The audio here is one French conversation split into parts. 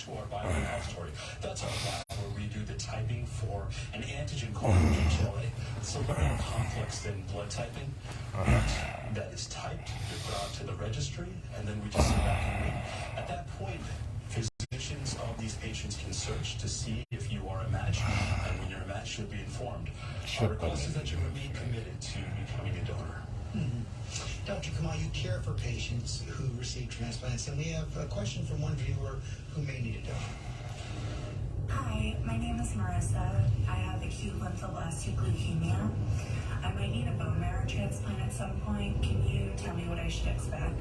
to our biorepository. That's our lab where we do the typing for an antigen called HLA. It's a little more complex than blood typing. That is typed, it's brought to the registry, and then we just sit back and wait. At that point, physicians of these patients can search to see if you are a match, and when you're a match, you'll be informed. Our request is that you remain committed to becoming a donor. Dr. Kamal, you care for patients who receive transplants, and we have a question from one viewer who may need a donor. Hi, my name is Marissa. I have acute lymphoblastic leukemia. I might need a bone marrow transplant at some point. Can you tell me what I should expect?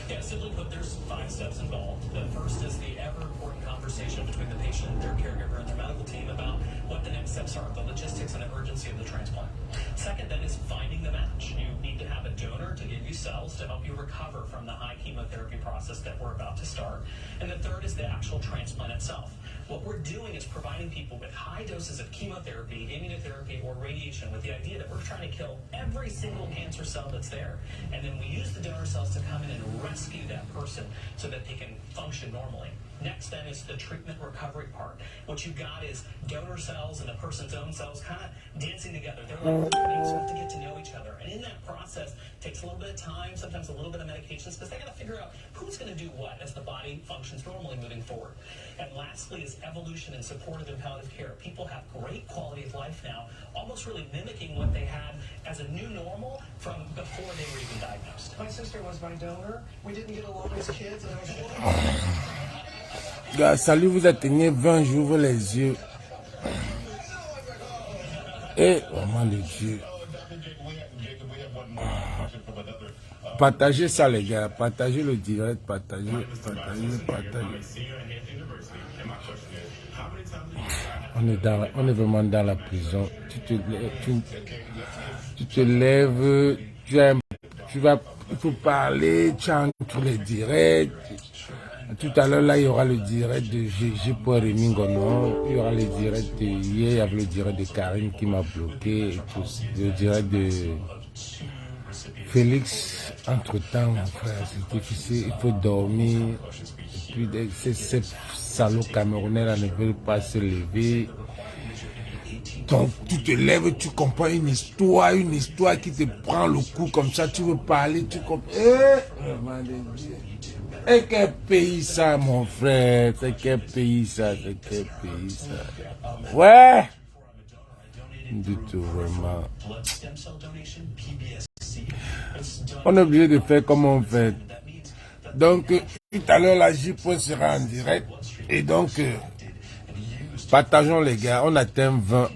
Yeah, simply put, there's 5 steps involved. The first is the ever-important conversation between the patient, their caregiver, and their medical team about what the next steps are, the logistics and the urgency of the transplant. Second, then, is finding the match. You need to have a donor to give you cells to help you recover from the high chemotherapy process that we're about to start. And the third is the actual transplant itself. What we're doing is providing people with high doses of chemotherapy, immunotherapy, or radiation with the idea that we're trying to kill every single cancer cell that's there. And then we use the donor cells to come in and rescue that person so that they can function normally. Next, then, is the treatment recovery part. What you've got is donor cells and the person's own cells kind of dancing together. They're like roommates who have to get to know each other. And in that process, it takes a little bit of time, sometimes a little bit of medications, because they got to figure out who's going to do what as the body functions normally moving forward. And lastly is evolution and supportive and palliative care. People have great quality of life now, almost really mimicking what they had as a new normal from before they were even diagnosed. My sister was my donor. We didn't get along as kids, and I was holding Gars, salut, vous atteignez 20, j'ouvre les yeux. Et, vraiment de Dieu. Partagez ça, les gars. Partagez le direct. Partagez. On est vraiment dans la prison. Tu te lèves, il faut parler, tu as tous les directs. Tout à l'heure, là, il y aura le direct de GG pour Rémi Ngono. Il y aura le direct de hier, il y avait le direct de Karine qui m'a bloqué. Et tout, le direct de Félix. Entre-temps, mon frère, c'est difficile. Il faut dormir. Et puis, ces salauds camerounais là ne veulent pas se lever. Donc, tu te lèves, tu comprends une histoire qui te prend le coup comme ça. Tu veux parler, tu comprends. Et quel pays ça, mon frère? C'est quel pays ça? Ouais! Du tout, vraiment. On est obligé de faire comme on fait. Donc, tout à l'heure, la JPO sera en direct. Et donc, partageons les gars. On atteint 20.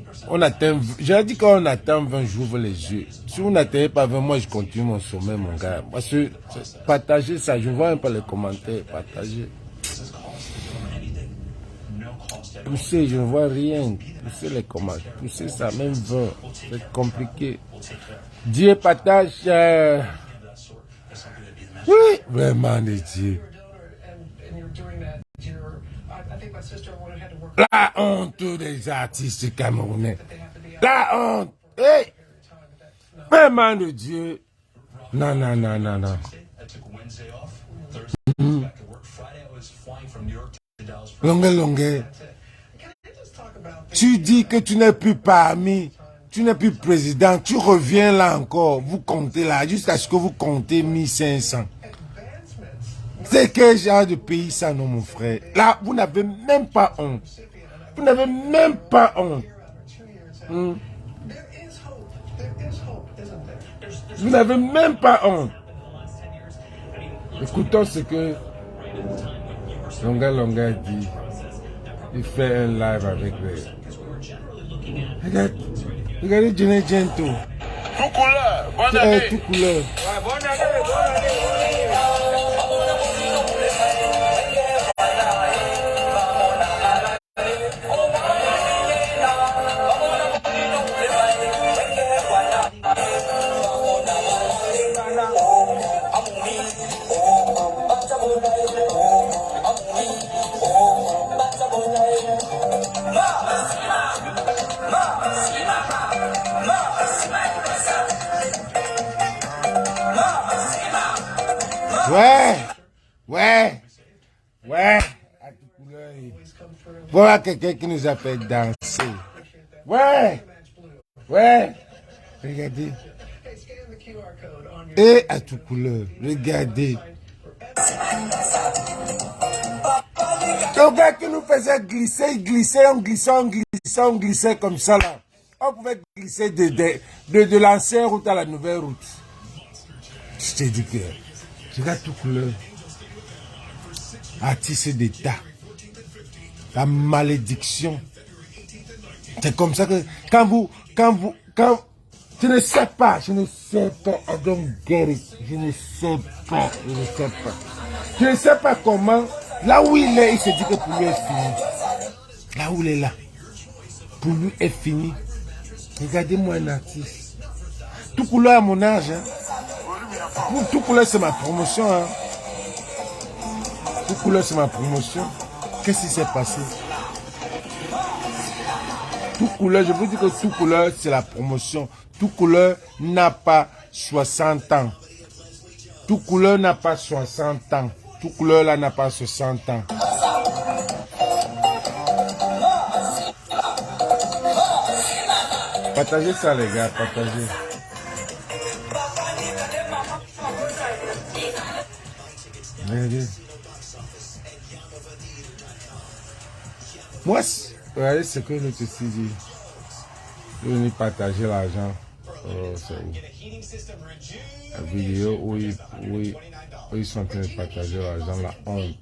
J'ai dit qu'on atteint 20, j'ouvre les yeux. Si vous n'atteignez pas 20, moi je continue mon sommet, mon gars. Parce que partagez ça, je vois un peu les commentaires, partagez. Poussez, je ne vois rien. Poussez les commentaires, poussez ça, même 20. C'est compliqué. Dieu partage. Oui, vraiment de Dieu. La honte des artistes camerounais. La honte. Hey! Vraiment de Dieu. Non. Longue. Tu dis que tu n'es plus parmi, tu n'es plus président, tu reviens là encore, vous comptez là, jusqu'à ce que vous comptez 1500. C'est quel genre de pays ça, non, mon frère? Là, vous n'avez même pas honte. Vous n'avez même pas honte. Vous n'avez même pas honte. Écoutons ce que Longa dit. Il fait un live avec les... Regardez Jenny Gento. Tout couleur, bonne année. Tout couleur. Ouais, bonne année. Voilà quelqu'un qui nous a fait danser. Ouais. Ouais. Regardez. Et à toute couleur. Regardez. Le gars qui nous faisait glisser, on glissait comme ça là. On pouvait glisser de l'ancienne route à la nouvelle route. Je t'ai dit que, regarde tout couleur. Artiste d'État. La malédiction. C'est comme ça que, quand je ne sais pas, I don't get it. Je ne sais pas comment, là où il est, il se dit que pour lui est fini. Là où il est là, pour lui est fini. Regardez-moi un artiste. Tout couleur à mon âge, hein. Tout couleur c'est ma promotion, hein. Tout couleur c'est ma promotion. Qu'est-ce qui s'est passé? Tout couleur, je vous dis que tout couleur c'est la promotion. Tout couleur n'a pas 60 ans. Tout couleur n'a pas 60 ans. Tout couleur là n'a pas 60 ans. Partagez ça les gars, partagez. Regardez. Moi, regardez ce que je te dis. Je vais partager l'argent. Oh, c'est où? La vidéo où ils sont en train de partager l'argent, la honte.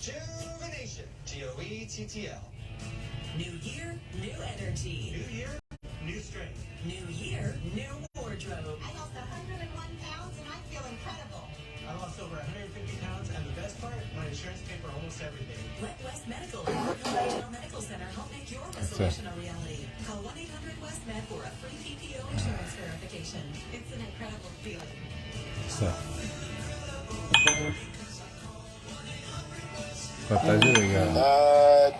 Rejuvenation. G-O-E-T-T-L. New year, new energy. New year, new strength. New year, new wardrobe. I lost 101 pounds and I feel incredible. I lost over 150 pounds, and the best part, my insurance paid for almost everything. Let West Medical and Brooklyn Regional Medical Center help make your resolution a reality. Call 1-800-WEST-MED for a free PPO insurance verification. It's an incredible feeling. Ça. Partagez les gars.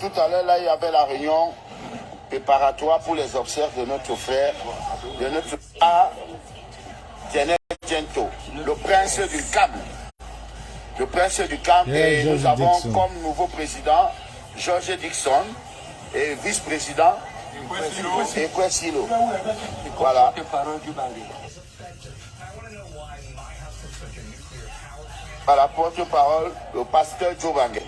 Tout à l'heure, là, il y avait la réunion préparatoire pour les obsèques de notre frère, de notre frère, Dienet Gento, le prince du Cam. Le prince du Cam, et nous avons comme nouveau président George Dixon et vice-président Ekwesilo. Voilà. À la porte-parole, le pasteur Joe Bangé.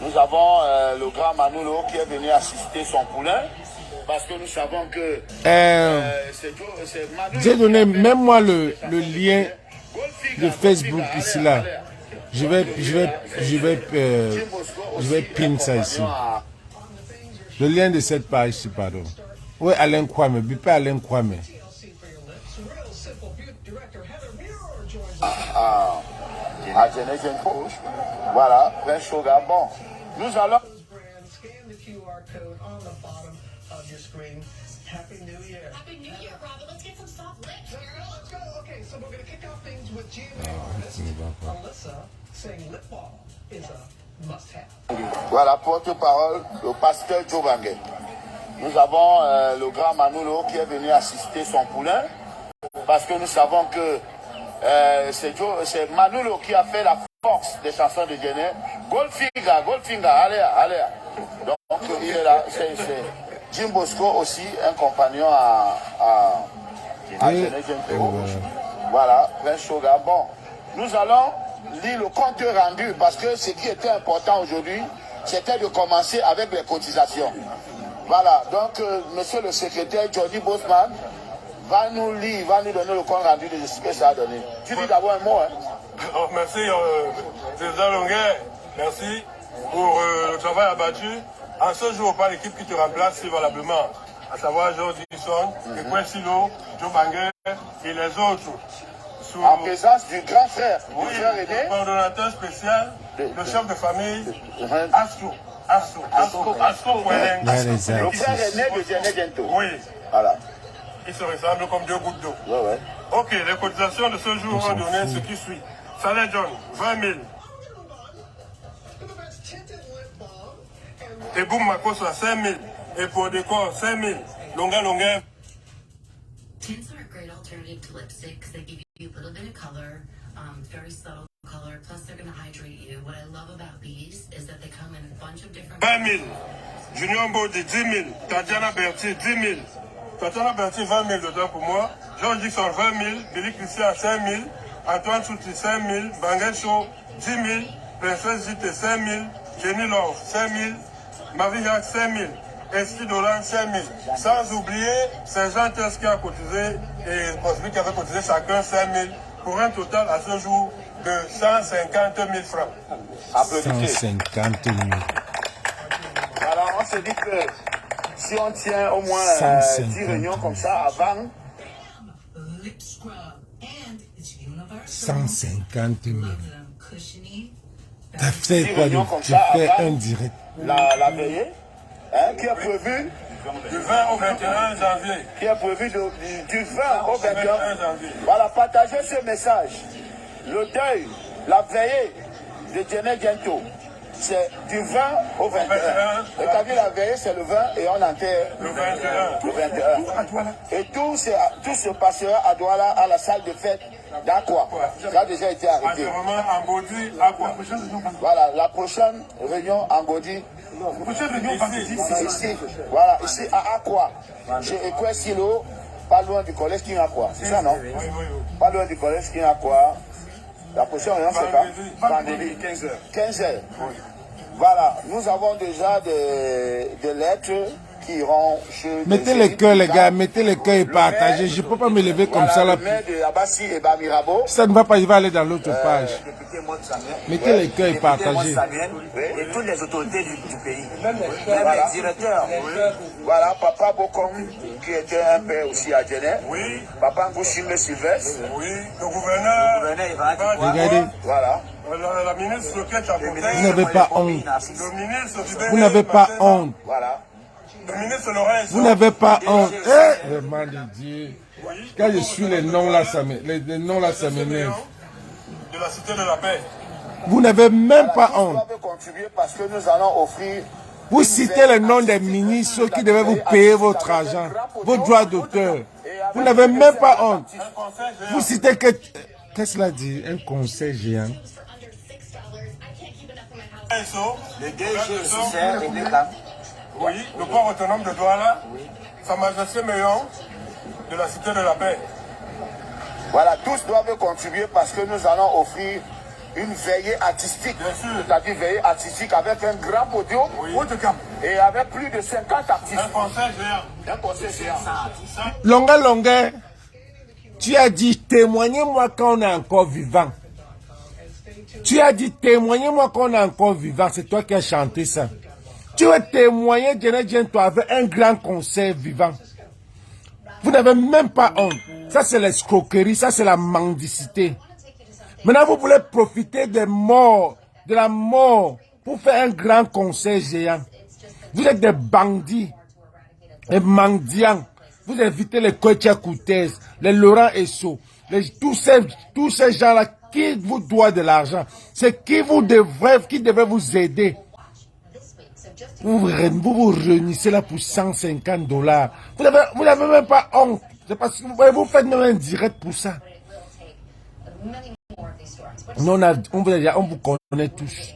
Nous avons le grand Manolo qui est venu assister son poulain parce que nous savons que c'est Manolo. J'ai donné même moi le lien de Facebook ici là. Je vais pin ça ici. Le lien de cette page ici, pardon. Oui, Alain Kwame, Bipé Alain Kwame. À Dienet Gento. Voilà, Prince Sugar. Bon, nous allons. Scan the QR code on the bottom of your screen. Happy New Year. Happy New Year, Robin. Let's get some soft lips, girl. Let's go. Okay, so we're going to kick off things with GMA artist Alyssa saying lip balm is a must-have. Voilà, porte-parole, le pasteur Joe Bangé. Nous avons le grand Manolo qui est venu assister son poulain parce que nous savons que c'est Manolo qui a fait la force des chansons de Dienet. Goldfinger, allez. Donc il est là, c'est Jim Bosco aussi, un compagnon à Dienet Gento. Voilà, Prince Sugar. Bon, nous allons lire le compte rendu parce que ce qui était important aujourd'hui, c'était de commencer avec les cotisations. Voilà, donc monsieur le secrétaire Jordi Bosman va nous lire, va nous donner le compte rendu de ce que ça a donné. Tu dis d'abord un mot, hein? Oh, merci, César Longuet. Merci pour le travail abattu. En ce jour, pas l'équipe qui te remplace si valablement, à savoir George Dixon, Ekwesilo, Joe Bangé et les autres. En présence du grand frère, du frère aîné, le coordonnateur spécial, le chef de famille, Astro. Le frère aîné de Dienet Gento. Oui. Voilà. Ils se ressemblent comme deux gouttes d'eau. Ouais. Ok, les cotisations de ce jour ont donné ce qui suit. Salaire John, 20 000. Et Boum Makosa, 5 000. Et pour décor, 5 000. Longa. Tints are a great alternative to lipstick because they give you a little bit of color, very subtle color. Plus, they're going to hydrate you. What I love about these is that they come in a bunch of different. 20 000. Junior Mbodi, 10 000. Tatiana Berti, 10 000. Tatiana Berti, 20 000 dedans pour moi. Georges Dixon, 20 000. Billy Christian, 5 000. Antoine Souti, 5 000. Banguel Show, 10 000. Princesse Zité, 5 000. Jenny Love, 5 000. Marie-Jacques, 5 000. Esti Dolan, 5 000. Sans oublier Saint-Jean Tess qui a cotisé et Cosby qui avait cotisé chacun 5 000. Pour un total à ce jour de 150 000 francs. 150 000. Alors on se dit que si on tient au moins 10 réunions comme ça avant, 150 000. T'as fait quoi? Tu fais un direct. La veillée, hein, qui est prévue du 20 au 21 janvier. Qui est prévu du 20 au 21 janvier. Voilà, partagez ce message. Le deuil, la veillée de Djené Diento, c'est du 20 au 21. Et quand dit la veillée, c'est le 20 et on enterre le 21. Le 21. Et tout se passera à Douala, à la salle de fête d'Aqua. Ça a déjà été arrêté. En Godi, Aqua. Voilà, la prochaine réunion en Godi. Ici, voilà, ici à Aqua, chez Ekwesilo, pas loin du collège King Aqua, c'est ça non? Pas loin du collège King Aqua. La prochaine réunion c'est quand? Vendredi, 15h. 15h. Voilà, nous avons déjà des lettres qui iront chez... Mettez les cœurs les gars, mettez les cœurs et partagez. Je ne peux pas me lever comme ça là. Le maire de Abassi et Bamirabo. Ça ne va pas, il va aller dans l'autre page. Mettez les cœurs et partagez. Et toutes les autorités du pays. Même les directeurs. Voilà, Papa Bokom, qui était un père aussi à Djené. Oui. Papa Ngouchime Sylvestre. Oui. Le gouverneur. Regardez. Voilà. La ministre vous n'avez pas honte. Vous n'avez pas honte. Voilà. Le ministre Laurent. Vous n'avez pas honte. Vraiment de Dieu. Quand je suis les noms là, ça m'énerve. De la cité de la paix. Vous n'avez même pas honte. Parce que nous allons offrir. Vous citez les noms des ministres qui devaient vous payer votre argent, vos droits d'auteur. Vous n'avez même pas honte. Vous citez que... Qu'est-ce que cela dit? Un conseil géant. Le DG aussi, c'est Rebecca. Oui, le port autonome de Douala, Sa Majesté Méon de la Cité de la Paix. Voilà, tous doivent contribuer parce que nous allons offrir une veillée artistique. C'est-à-dire veillée artistique avec un grand podium et avec plus de 50 artistes. Un concert géant. Un concert géant. Longueur, tu as dit témoignez-moi quand on est encore vivant. Tu as dit témoignez-moi quand on est encore vivant. C'est toi qui as chanté ça. Tu veux témoigner, Djené Diento avec un grand concert vivant. Vous n'avez même pas honte. Ça, c'est l'escroquerie, ça, c'est la mendicité. Maintenant, vous voulez profiter des morts, de la mort, pour faire un grand concert géant. Vous êtes des bandits, des mendiants. Vous invitez les Koitia Koutez, les Laurent Esso, tous ces gens-là qui vous doivent de l'argent. C'est qui devrait vous aider. Vous vous réunissez là pour 150 $. Vous n'avez même pas honte. Parce que vous faites même un direct pour ça. On vous connaît tous.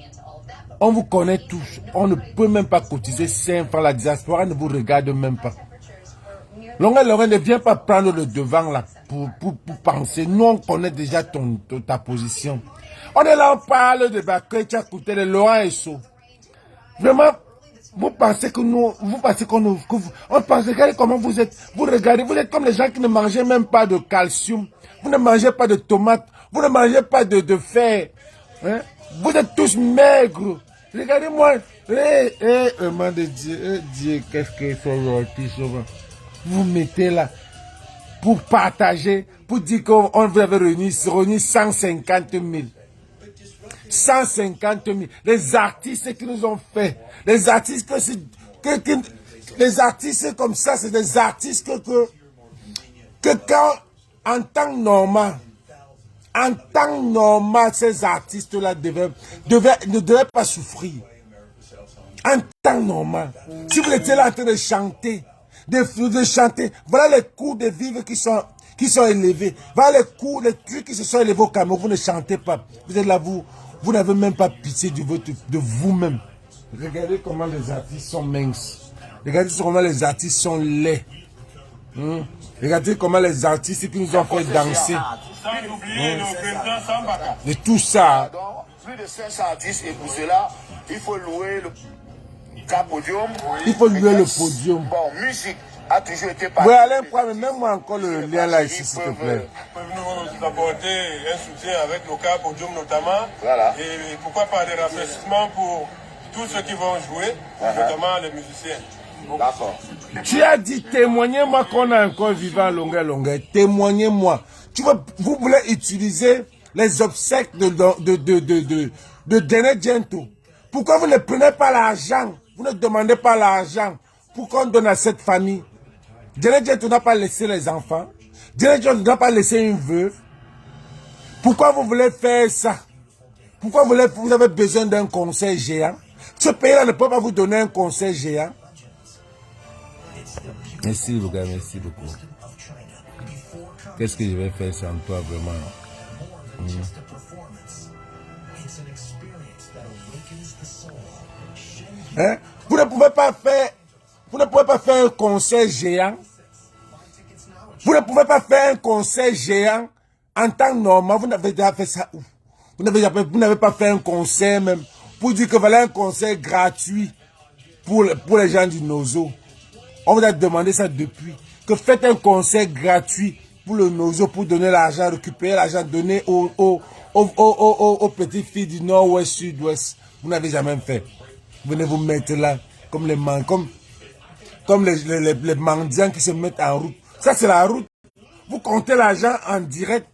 On vous connaît tous. On ne peut même pas cotiser 5 francs. La diaspora ne vous regarde même pas. Longueur ne vient pas prendre le devant là pour penser. Nous, on connaît déjà ta position. On est là, on parle de Bakoitia Koutez, de Laurent Esso. Vraiment, vous pensez que nous, on pense, regardez comment vous êtes. Vous regardez, vous êtes comme les gens qui ne mangeaient même pas de calcium. Vous ne mangez pas de tomates. Vous ne mangez pas de fer. Hein? Vous êtes tous maigres. Regardez-moi. Man de Dieu, Dieu, qu'est-ce que c'est vous mettez là pour partager, pour dire qu'on vous avait réuni 150 000. 150 000. Les artistes qui nous ont fait. Les artistes les artistes comme ça, c'est des artistes que quand, en temps normal, ces artistes-là ne devaient pas souffrir. En temps normal. Si vous étiez là en train de chanter, de chanter, voilà les coûts de vivre qui qui sont élevés. Voilà les coups, les trucs qui se sont élevés au Cameroun, vous ne chantez pas. Vous êtes là, vous n'avez même pas pitié de vous-même. Regardez comment les artistes sont minces. Regardez comment les artistes sont laids. Regardez comment les artistes qui nous ont fait danser. Sans oublier le président Sambaka. De tout ça. Plus de 500 artistes et pour cela, il faut louer le podium. Il faut louer le podium. Bon, musique a toujours été Oui, Alain, même-moi encore le lien là ici, s'il te plaît. Nous nous apporter un soutien avec le podium notamment. Voilà. Et pourquoi pas des rafraîchissements pour tous ceux qui vont jouer, notamment les musiciens. D'accord. Tu as dit, témoignez-moi qu'on a encore vivant longueur. Témoignez-moi. Vous voulez utiliser les obsèques de Dene Gento. Pourquoi vous ne prenez pas l'argent? Vous ne demandez pas l'argent pour qu'on donne à cette famille. Dene Gento n'a pas laissé les enfants. Dene Gento n'a pas laissé une veuve. Pourquoi vous voulez faire ça? Pourquoi vous avez besoin d'un conseil géant? Ce pays-là ne peut pas vous donner un conseil géant. Merci, les gars, merci beaucoup. Qu'est-ce que je vais faire sans toi, vraiment? Hein? Vous ne pouvez pas faire un conseil géant. Vous ne pouvez pas faire un conseil géant en temps normal. Vous n'avez déjà fait ça où? Vous n'avez pas fait un conseil même pour dire que voilà un conseil gratuit pour les gens du Nozo. On vous a demandé ça depuis. Que faites un conseil gratuit pour le Nozo, pour donner l'argent, récupérer l'argent, donner aux petites filles du nord-ouest, sud-ouest. Vous n'avez jamais fait. Vous venez vous mettre là, comme les mendiants qui se mettent en route. Ça, c'est la route. Vous comptez l'argent en direct.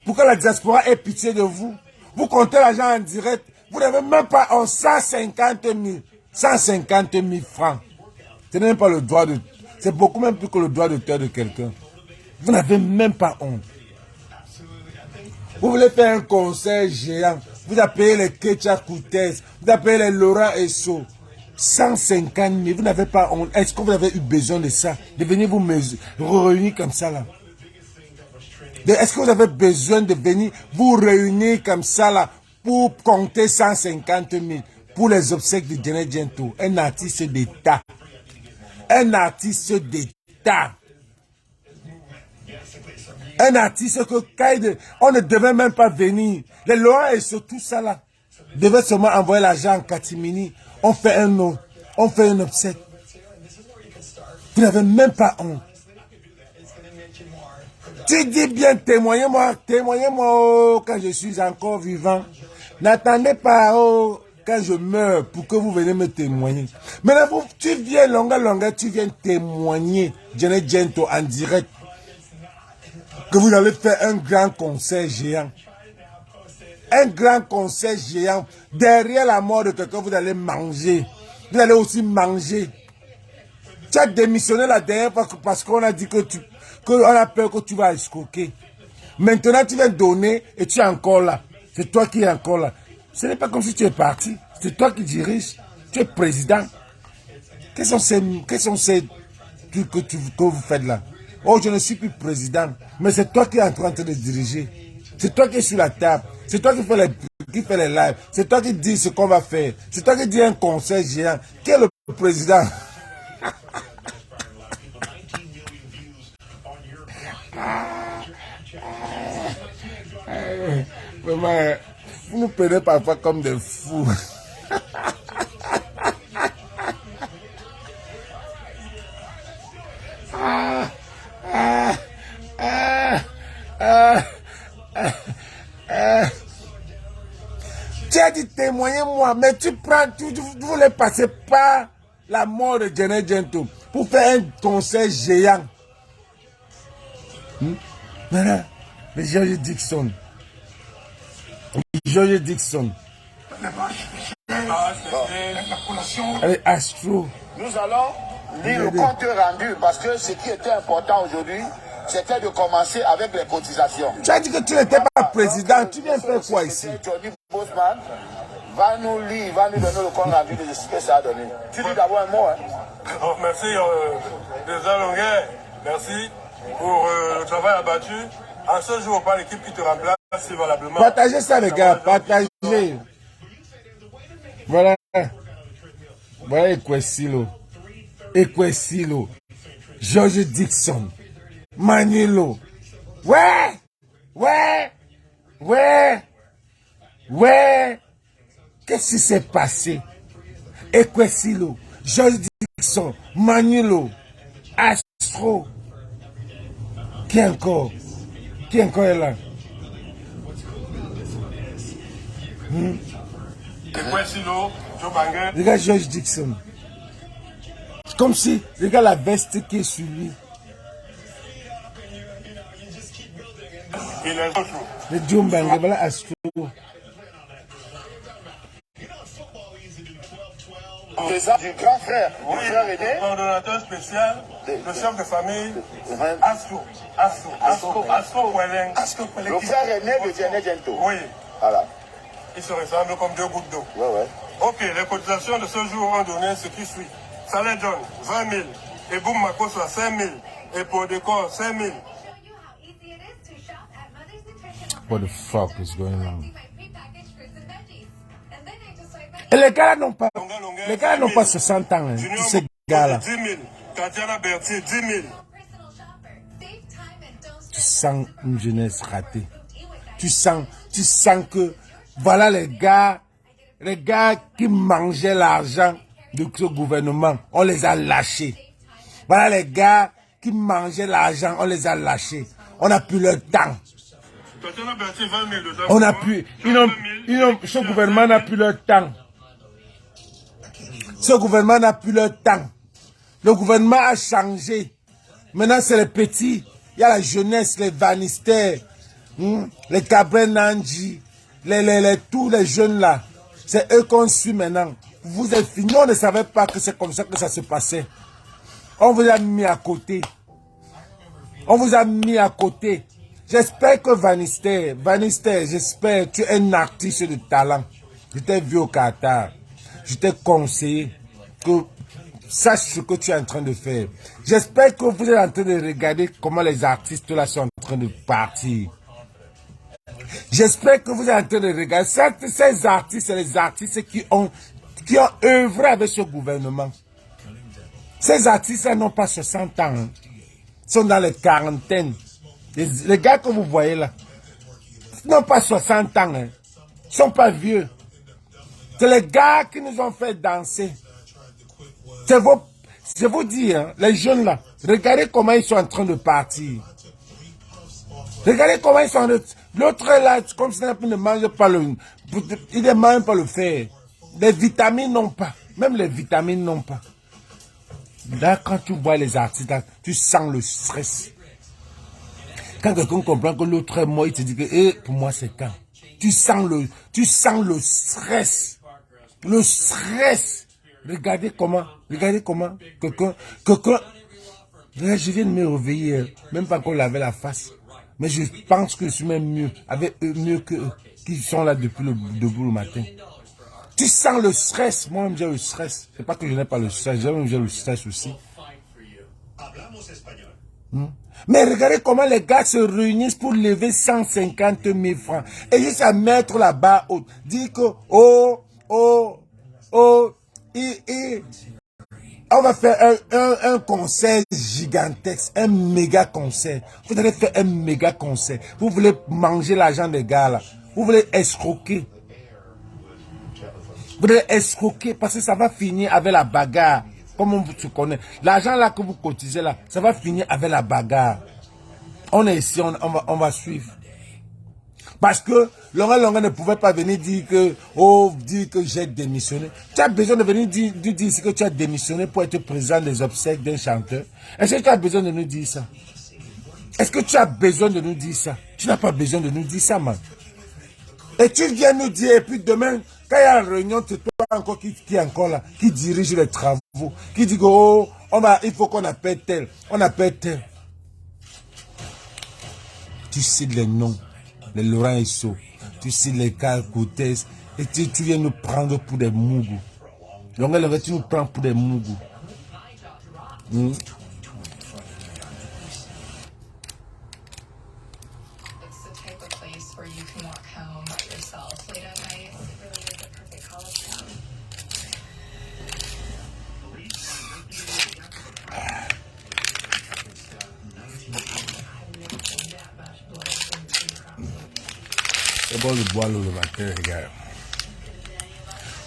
Pourquoi la diaspora ait pitié de vous? Vous comptez l'argent en direct. Vous n'avez même pas 150 000 francs. Ce n'est même pas le droit de... C'est beaucoup même plus que le droit d'auteur de quelqu'un. Vous n'avez même pas honte. Vous voulez faire un concert géant. Vous avez payé les Kecha Koutès. Vous avez payé les Laurent Esso. 150 000. Vous n'avez pas honte. Est-ce que vous avez eu besoin de ça? De venir vous réunir comme ça là? Est-ce que vous avez besoin de venir vous réunir comme ça là pour compter 150 000 pour les obsèques de Dene Gento? Un artiste d'État. Un artiste d'État. Un artiste que on ne devait même pas venir. Les lois et sur tout ça là devaient seulement envoyer l'argent en catimini. On fait un obsèque. Vous n'avez même pas honte. Tu dis bien, témoignez-moi quand je suis encore vivant. N'attendez pas quand je meurs pour que vous venez me témoigner. Maintenant, tu viens longueur, tu viens témoigner, Dene Gento en direct, que vous allez faire un grand concert géant. Un grand concert géant. Derrière la mort de quelqu'un, vous allez manger. Vous allez aussi manger. Tu as démissionné la dernière fois parce qu'on a dit qu'on a peur que tu vas escroquer. Maintenant, tu viens donner et tu es encore là. C'est toi qui es encore là. Ce n'est pas comme si tu es parti. C'est toi qui diriges. Tu es président. Quels sont ces trucs que vous faites là? Oh, je ne suis plus président. Mais c'est toi qui es en train de diriger. C'est toi qui es sur la table. C'est toi qui fais les lives. C'est toi qui dis ce qu'on va faire. C'est toi qui dis un conseil géant. Qui est le président? Vraiment, vous nous prenez parfois comme des fous. Tu as dit témoignez-moi, mais tu voulais passer par la mort de Dene Gento pour faire un concert géant. Voilà, le George Dixon. George Dixon. Avec Astro. Nous allons lire le compte rendu parce que ce qui était important aujourd'hui, c'était de commencer avec les cotisations. Tu as dit que tu n'étais pas président. Tu viens faire quoi ici? Johnny Bosman va nous lire, va nous donner le compte rendu de ce que ça a donné. Tu dis d'abord un mot. Hein? Oh, merci, président Longuet. Merci. pour le travail abattu. En ce jour, pas l'équipe qui te remplace si valablement. Partagez ça, les gars, partagez. Voilà. Voilà Ekwesilo. Ekwesilo. George Dixon. Manilo. Ouais. Ouais. Ouais. Ouais. Qu'est-ce qui s'est passé? Ekwesilo. George Dixon. Manilo. Astro. Qui encore? Qui encore est là? Ekwesilo, Joe Bangé. Regarde George Dixon. C'est comme si, regarde la veste qui est sur lui. Et les autres. Le Joe Bangé, voilà Astro. Présent du grand frère, Oui, du frère aîné. coordonnateur spécial, le chef de famille, Astro Kweleng. Le frère aîné de Diane Gento. Oui, Voilà. ils se ressemblent comme deux gouttes d'eau. Ouais, ouais. Ok, les cotisations de ce jour ont donné ce qui suit. Salaire John, 20 000. Et Boum Makoso, 5 000. Et pour décor, 5 000. What the fuck is going on? Et les gars là n'ont pas, les gars là n'ont pas 60 ans, hein, tous ces gars là. 10 000. Tatiana Berthier, 10 000. Tu sens une jeunesse ratée. Tu sens que, voilà les gars qui mangeaient l'argent de ce gouvernement, on les a lâchés. Voilà les gars qui mangeaient l'argent, on les a lâchés. On n'a plus le temps. Tatiana Berthier, 20 000. On n'a plus, ce gouvernement n'a plus le temps. Ce gouvernement n'a plus le temps. Le gouvernement a changé. Maintenant, c'est les petits. Il y a la jeunesse, les Vanister, les Cabré Nandji, tous les jeunes là. C'est eux qu'on suit maintenant. Vous êtes finis. On ne savait pas que c'est comme ça que ça se passait. On vous a mis à côté. On vous a mis à côté. J'espère que Vanister, j'espère, tu es un artiste de talent. Je t'ai vu au Qatar. Je t'ai conseillé que sache ce que tu es en train de faire. J'espère que vous êtes en train de regarder comment les artistes là sont en train de partir. J'espère que vous êtes en train de regarder. Ces artistes, c'est les artistes qui ont œuvré avec ce gouvernement. Ces artistes n'ont pas 60 ans. Hein. Ils sont dans les quarantaines. Les gars que vous voyez là, n'ont pas 60 ans. Hein. Ils ne sont pas vieux. C'est les gars qui nous ont fait danser. Je vous dis, hein, les jeunes là, regardez comment ils sont en train de partir. Regardez comment ils sont. L'autre là, comme ça, il ne mange pas il ne mange pas le fer. Les vitamines n'ont pas. Même les vitamines n'ont pas. Là, quand tu vois les artistes, là, tu sens le stress. Quand quelqu'un comprend que l'autre est mort, il te dit que pour moi c'est quand. Tu sens le stress. Le stress. Regardez comment quelqu'un, je viens de me réveiller, même pas qu'on lavait la face. Mais je pense que je suis même mieux, avec eux, mieux que eux, qui sont là depuis debout le matin. Tu sens le stress. Moi, j'ai le stress. C'est pas que je n'ai pas le stress, j'ai le stress aussi. Mais regardez comment les gars se réunissent pour lever 150 000 francs. Et juste à mettre la barre haute. Dire que, on va faire un concert gigantesque, un méga concert. Vous allez faire un méga concert. Vous voulez manger l'argent des gars là. Vous voulez escroquer. Vous voulez escroquer parce que ça va finir avec la bagarre. Comme on se connaît. L'argent là que vous cotisez là, ça va finir avec la bagarre. On est ici, on va suivre. Parce que Laurent ne pouvait pas venir dire que j'ai démissionné. Tu as besoin de venir dire ici que tu as démissionné pour être président des obsèques d'un chanteur. Est-ce que tu as besoin de nous dire ça? Est-ce que tu as besoin de nous dire ça? Tu n'as pas besoin de nous dire ça, man. Et tu viens nous dire, et puis demain, quand il y a une réunion, c'est toi encore qui est encore là, qui dirige les travaux, qui dit que il faut qu'on appelle tel, on appelle tel. Tu cites les noms, les Laurent Esso, tu cites les Carl Coutez, et tu viens nous prendre pour des mougous. Donc tu nous prends pour des mougous. C'est bon de boire l'eau le matin, regarde.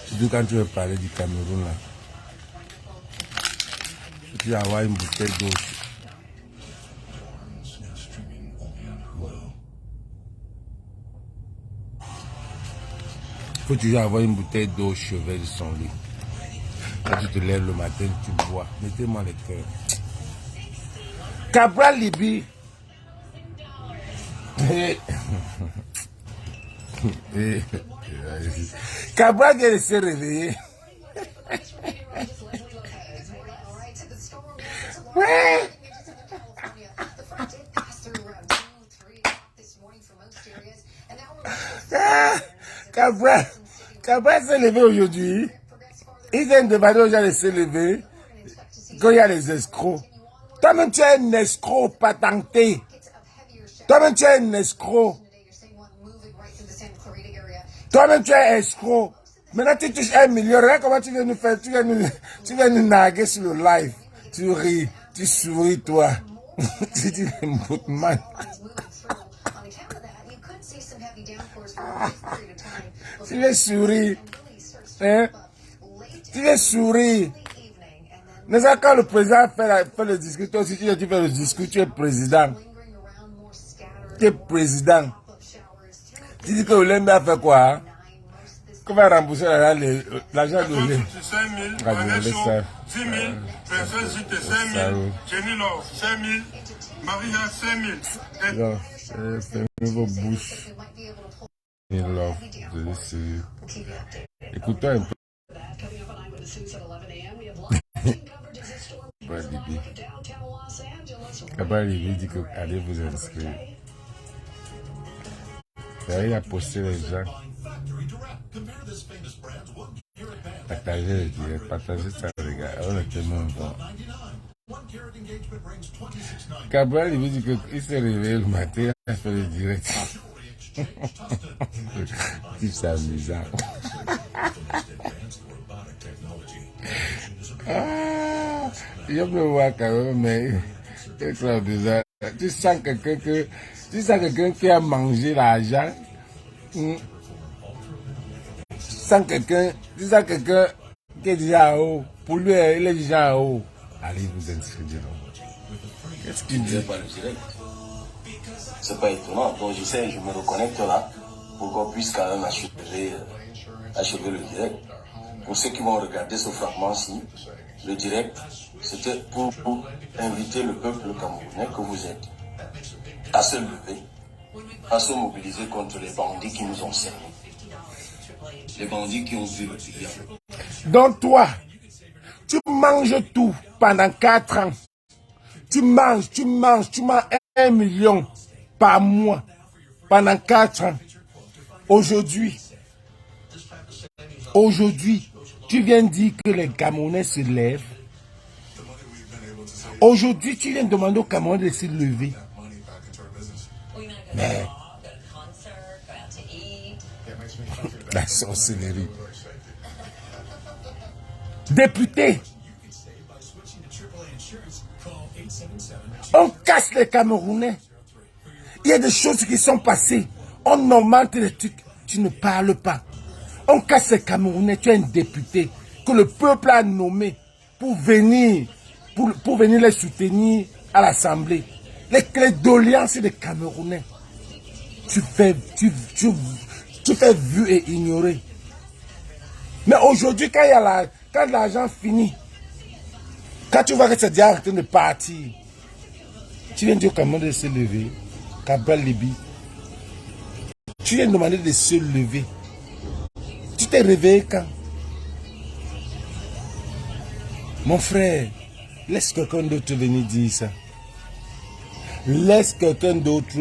Surtout quand tu veux parler du Cameroun là. Tu vas avoir une bouteille d'eau. Il faut toujours avoir une bouteille d'eau au chevet de son lit. Quand tu te lèves le matin, tu bois. Mettez-moi les cœurs. Cabral Libye. Cabral vient de se réveiller. Cabral s'est levé aujourd'hui. Il vient de demander aux gens de se lever quand il y a les escrocs. Toi-même, tu es un escroc patenté. Toi-même, tu es un escroc. Toi-même, tu es escroc. Maintenant, tu touches 1 million. Regarde comment tu viens nous faire. Tu viens nous narguer sur le live. Tu ris. Tu souris, toi. Tu dis, man. Tu viens sourire. Hein? Tu viens sourire. Mais ça, quand le président fait le discours, toi aussi, tu fais le discours, tu es président. Tu es président. Tu dis que Olembe a fait quoi? Hein? Qu'on va rembourser l'argent de l'Olembe. 5 000, Vanessa, 10 000, Princesse Jité, 5 000, Jenny Love, 5 000, Maria, 5 000. Non, c'est vos bouches. Jenny Love, je dis sérieux. Écoute-toi un peu. Cabral Libye dit que allez vous inscrire. Il a posté les gens. Partagez le direct, partagez ça les gars. On est tellement bon. Cabral Libye dit qu'il s'est réveillé le matin, il a fait le direct. Il s'amuse. Je me vois quand même, mais tu sens quelqu'un qui a mangé l'argent. Tu sens quelqu'un qui est déjà en haut. Pour lui, il est déjà en haut. Allez vous inscrire. Qu'est-ce qu'il dit? C'est pas étonnant. Donc j'essaie, je me reconnecte là pour qu'on puisse quand même achever le direct. Pour ceux qui vont regarder ce fragment-ci, le direct, c'était pour inviter le peuple camerounais que vous êtes à se lever, à se mobiliser contre les bandits qui nous ont servis. Les bandits qui ont vu le pays. Donc toi, tu manges tout pendant 4 ans. Tu manges 1 million par mois pendant 4 ans. Aujourd'hui, tu viens dire que les Camerounais se lèvent. Aujourd'hui, tu viens demander aux Camerounais de se lever. Mais la sorcellerie. Député, on casse les Camerounais. Il y a des choses qui sont passées. On augmente les trucs. Tu ne parles pas. On casse les Camerounais. Tu es un député que le peuple a nommé pour venir les soutenir à l'Assemblée. Les doléances des Camerounais. Tu fais vu et ignorer. Mais aujourd'hui, quand l'argent finit, quand tu vois que c'est déjà en train de partir, tu viens dire au Cameroun de se lever. Cabral Libye. Tu viens demander de se lever. Tu t'es réveillé quand? Mon frère, laisse quelqu'un d'autre venir dire ça. Laisse quelqu'un d'autre.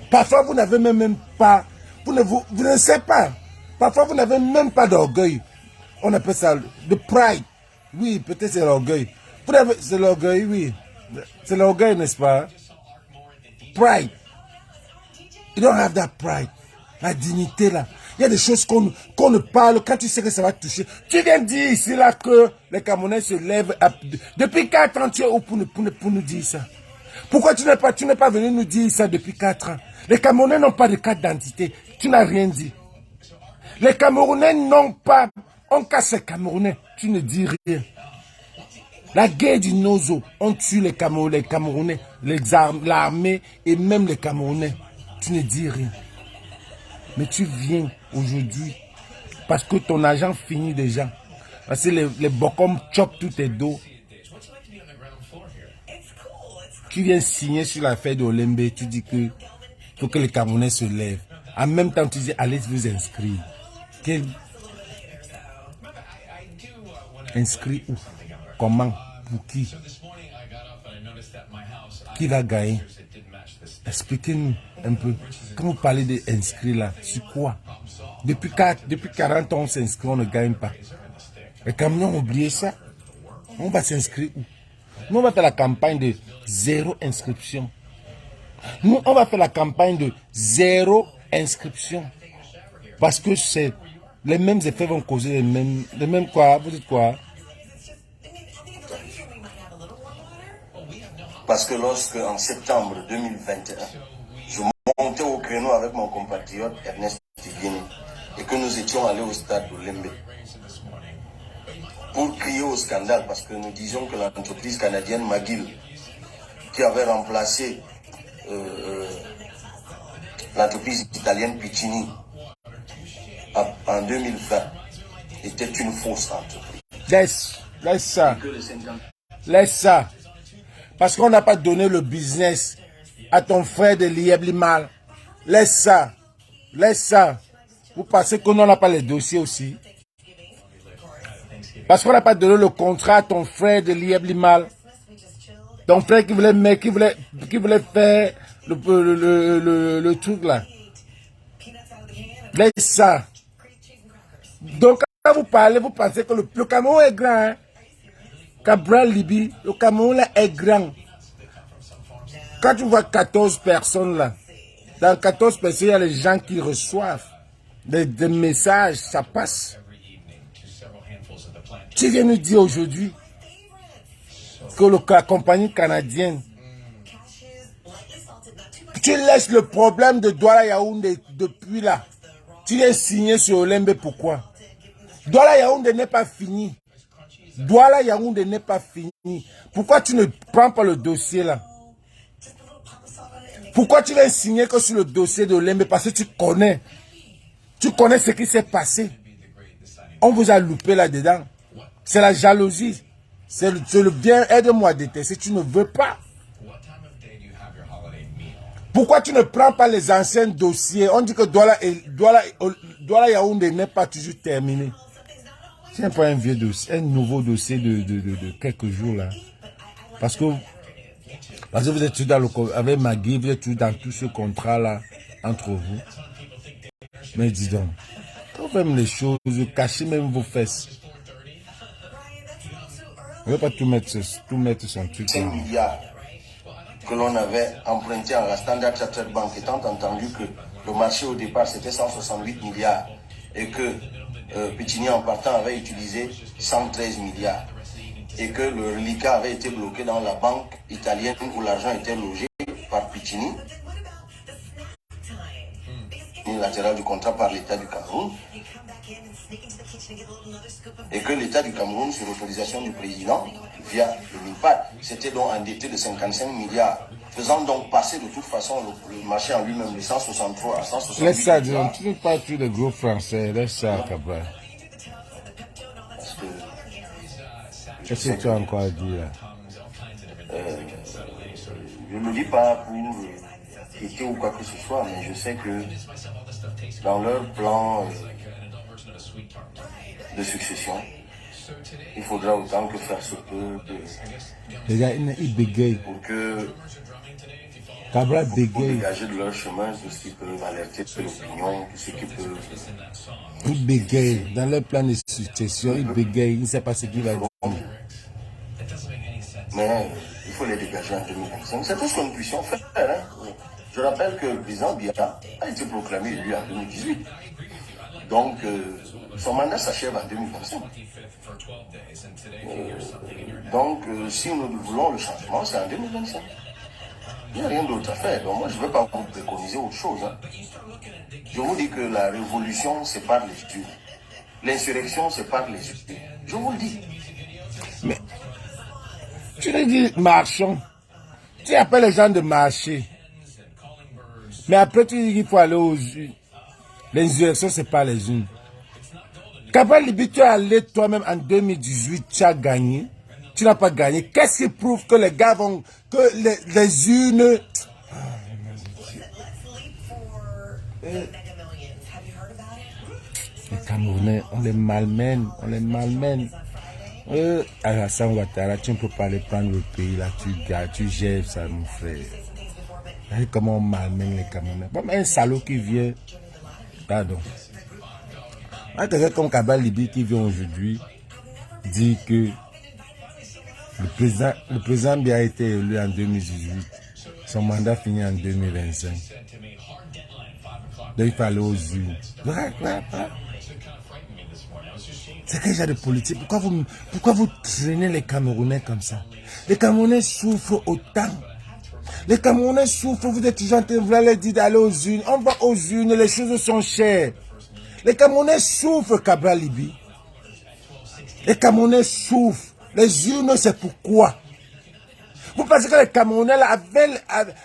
Parfois, vous n'avez même pas. Vous ne savez pas. Parfois, vous n'avez même pas d'orgueil. On appelle ça de pride. Oui, peut-être c'est l'orgueil. C'est l'orgueil, oui. C'est l'orgueil, n'est-ce pas? Pride. You don't have that pride. La dignité là. Il y a des choses qu'on ne parle quand tu sais que ça va toucher. Tu viens dire ici là que les Camerounais se lèvent. Depuis 4 ans, tu es où pour nous dire ça? Pourquoi tu n'es pas venu nous dire ça depuis 4 ans? Les Camerounais n'ont pas de carte d'identité. Tu n'as rien dit. Les Camerounais n'ont pas... On casse les Camerounais. Tu ne dis rien. La guerre du Nozo, on tue les Camerounais, l'armée et même les Camerounais. Tu ne dis rien. Mais tu viens aujourd'hui parce que ton argent finit déjà. Parce que les Bokom chopent tous tes dos. Tu viens signer sur l'affaire de Olembe, tu dis que faut que les Camerounais se lèvent. En même temps, tu dis allez vous inscrire. Inscrit où? Comment? Pour qui? Qui va gagner? Expliquez-nous un peu. Quand vous parlez d'inscrits là, sur quoi? Depuis 40 ans, on s'inscrit, on ne gagne pas. Les Camerounais ont oublié ça. On va s'inscrire où? Nous, on va faire la campagne de 0 inscription. Nous, on va faire la campagne de 0 inscription. Parce que c'est les mêmes effets vont causer les mêmes quoi? Vous dites quoi? Parce que lorsque, en septembre 2021, je montais au créneau avec mon compatriote Ernest Tigini et que nous étions allés au stade d'Olembe pour crier au scandale, parce que nous disions que l'entreprise canadienne McGill, qui avait remplacé l'entreprise italienne Piccini en 2020, était une fausse entreprise. Laisse ça. Laisse ça. Parce qu'on n'a pas donné le business à ton frère de Liebli-Mal. Laisse ça. Laisse ça. Vous pensez que nous, on n'a pas les dossiers aussi? Parce qu'on n'a pas donné le contrat à ton frère de Liebli-Mal. Ton frère qui voulait faire le truc là. Laisse ça. Donc, quand vous parlez, vous pensez que le Cameroun est grand. Hein? Cabral Libye, le Cameroun là est grand. Quand tu vois 14 personnes là, dans 14 personnes, il y a les gens qui reçoivent des messages, ça passe. Tu viens nous dire aujourd'hui que la compagnie canadienne, tu laisses le problème de Douala Yaoundé depuis là. Tu viens signer sur Olembe, pourquoi? Douala Yaoundé n'est pas fini. Douala Yaoundé n'est pas fini. Pourquoi tu ne prends pas le dossier là? Pourquoi tu viens signer que sur le dossier de Olembe? Parce que tu connais ce qui s'est passé. On vous a loupé là-dedans. C'est la jalousie. C'est le bien. Aide-moi à détester. Tu ne veux pas. Pourquoi tu ne prends pas les anciens dossiers? On dit que Douala Yaoundé n'est pas toujours terminé. C'est pas un vieux dossier, un nouveau dossier de quelques jours là. Parce que vous êtes toujours avec Magui, vous êtes toujours dans tout ce contrat là entre vous. Mais dis donc, quand même les choses, cachez même vos fesses. On ne veut pas tout mettre son truc. 5 milliards que l'on avait emprunté à la Standard Chartered Bank, étant entendu que le marché au départ c'était 168 milliards et que Piccini en partant avait utilisé 113 milliards et que le reliquat avait été bloqué dans la banque italienne où l'argent était logé par Piccini, unilatéral du contrat par l'État du Cameroun, et que l'État du Cameroun, sur l'autorisation du président, via le MINPAD, s'était donc endetté de 55 milliards, faisant donc passer de toute façon le marché en lui-même de 163 à 168 Laisse ça, milliards. tu ne parles plus de gros français, laisse ça, Cabral. Parce que Qu'est-ce que tu as encore à dire là? je ne le dis pas pour quitter ou quoi que ce soit, mais je sais que dans leur plan de succession, il faudra autant que faire se peut Les gars, ils bégayent. pour que Cabral pour bégaye. dégager de leur chemin tout ce qui peut alerter l'opinion, tout ce qui peut. Ils bégayent. Dans leur plan de succession, ils bégayent. Ils ne savent pas ce qu'il va dire. Mais il faut les dégager en 2025. C'est tout ce que nous puissions faire. Hein. Je rappelle que le président Biya a été proclamé élu en 2018. Donc, son mandat s'achève en 2025. Donc, si nous voulons le changement, c'est en 2025. Il n'y a rien d'autre à faire. Donc moi, je ne vais pas vous préconiser autre chose. Hein. Je vous dis que la révolution, c'est par les urnes. L'insurrection, c'est par les urnes. Je vous le dis. Mais tu lui dis marchons. Tu appelles les gens de marcher. Mais après, tu dis qu'il faut aller aux urnes. L'insurrection, c'est pas les urnes. Kabal Libi, tu es allé toi-même en 2018, tu as gagné. Tu n'as pas gagné. Qu'est-ce qui prouve que les gars vont... que les urnes... Les Camerounais, on les malmène. On les malmène. Alassane Ouattara, tu ne peux pas aller prendre le pays là, tu gères ça, mon frère. Regardez comment on malmène les Camerounais. Bon, mais un salaud qui vient, pardon. Quelqu'un comme Kabal Libi qui vient aujourd'hui dit que le président Biya a été élu en 2018, son mandat finit en 2025. Donc il faut aller aux urnes. C'est quel genre de politique? Pourquoi vous traînez les Camerounais comme ça? Les Camerounais souffrent autant. Les Camerounais souffrent, vous êtes toujours en train de vouloir leur dire d'aller aux urnes. On va aux urnes, les choses sont chères. Les Camerounais souffrent, Kabal Libi. Les Camerounais souffrent. Les urnes, c'est pourquoi. Vous pensez que les Camerounais, là,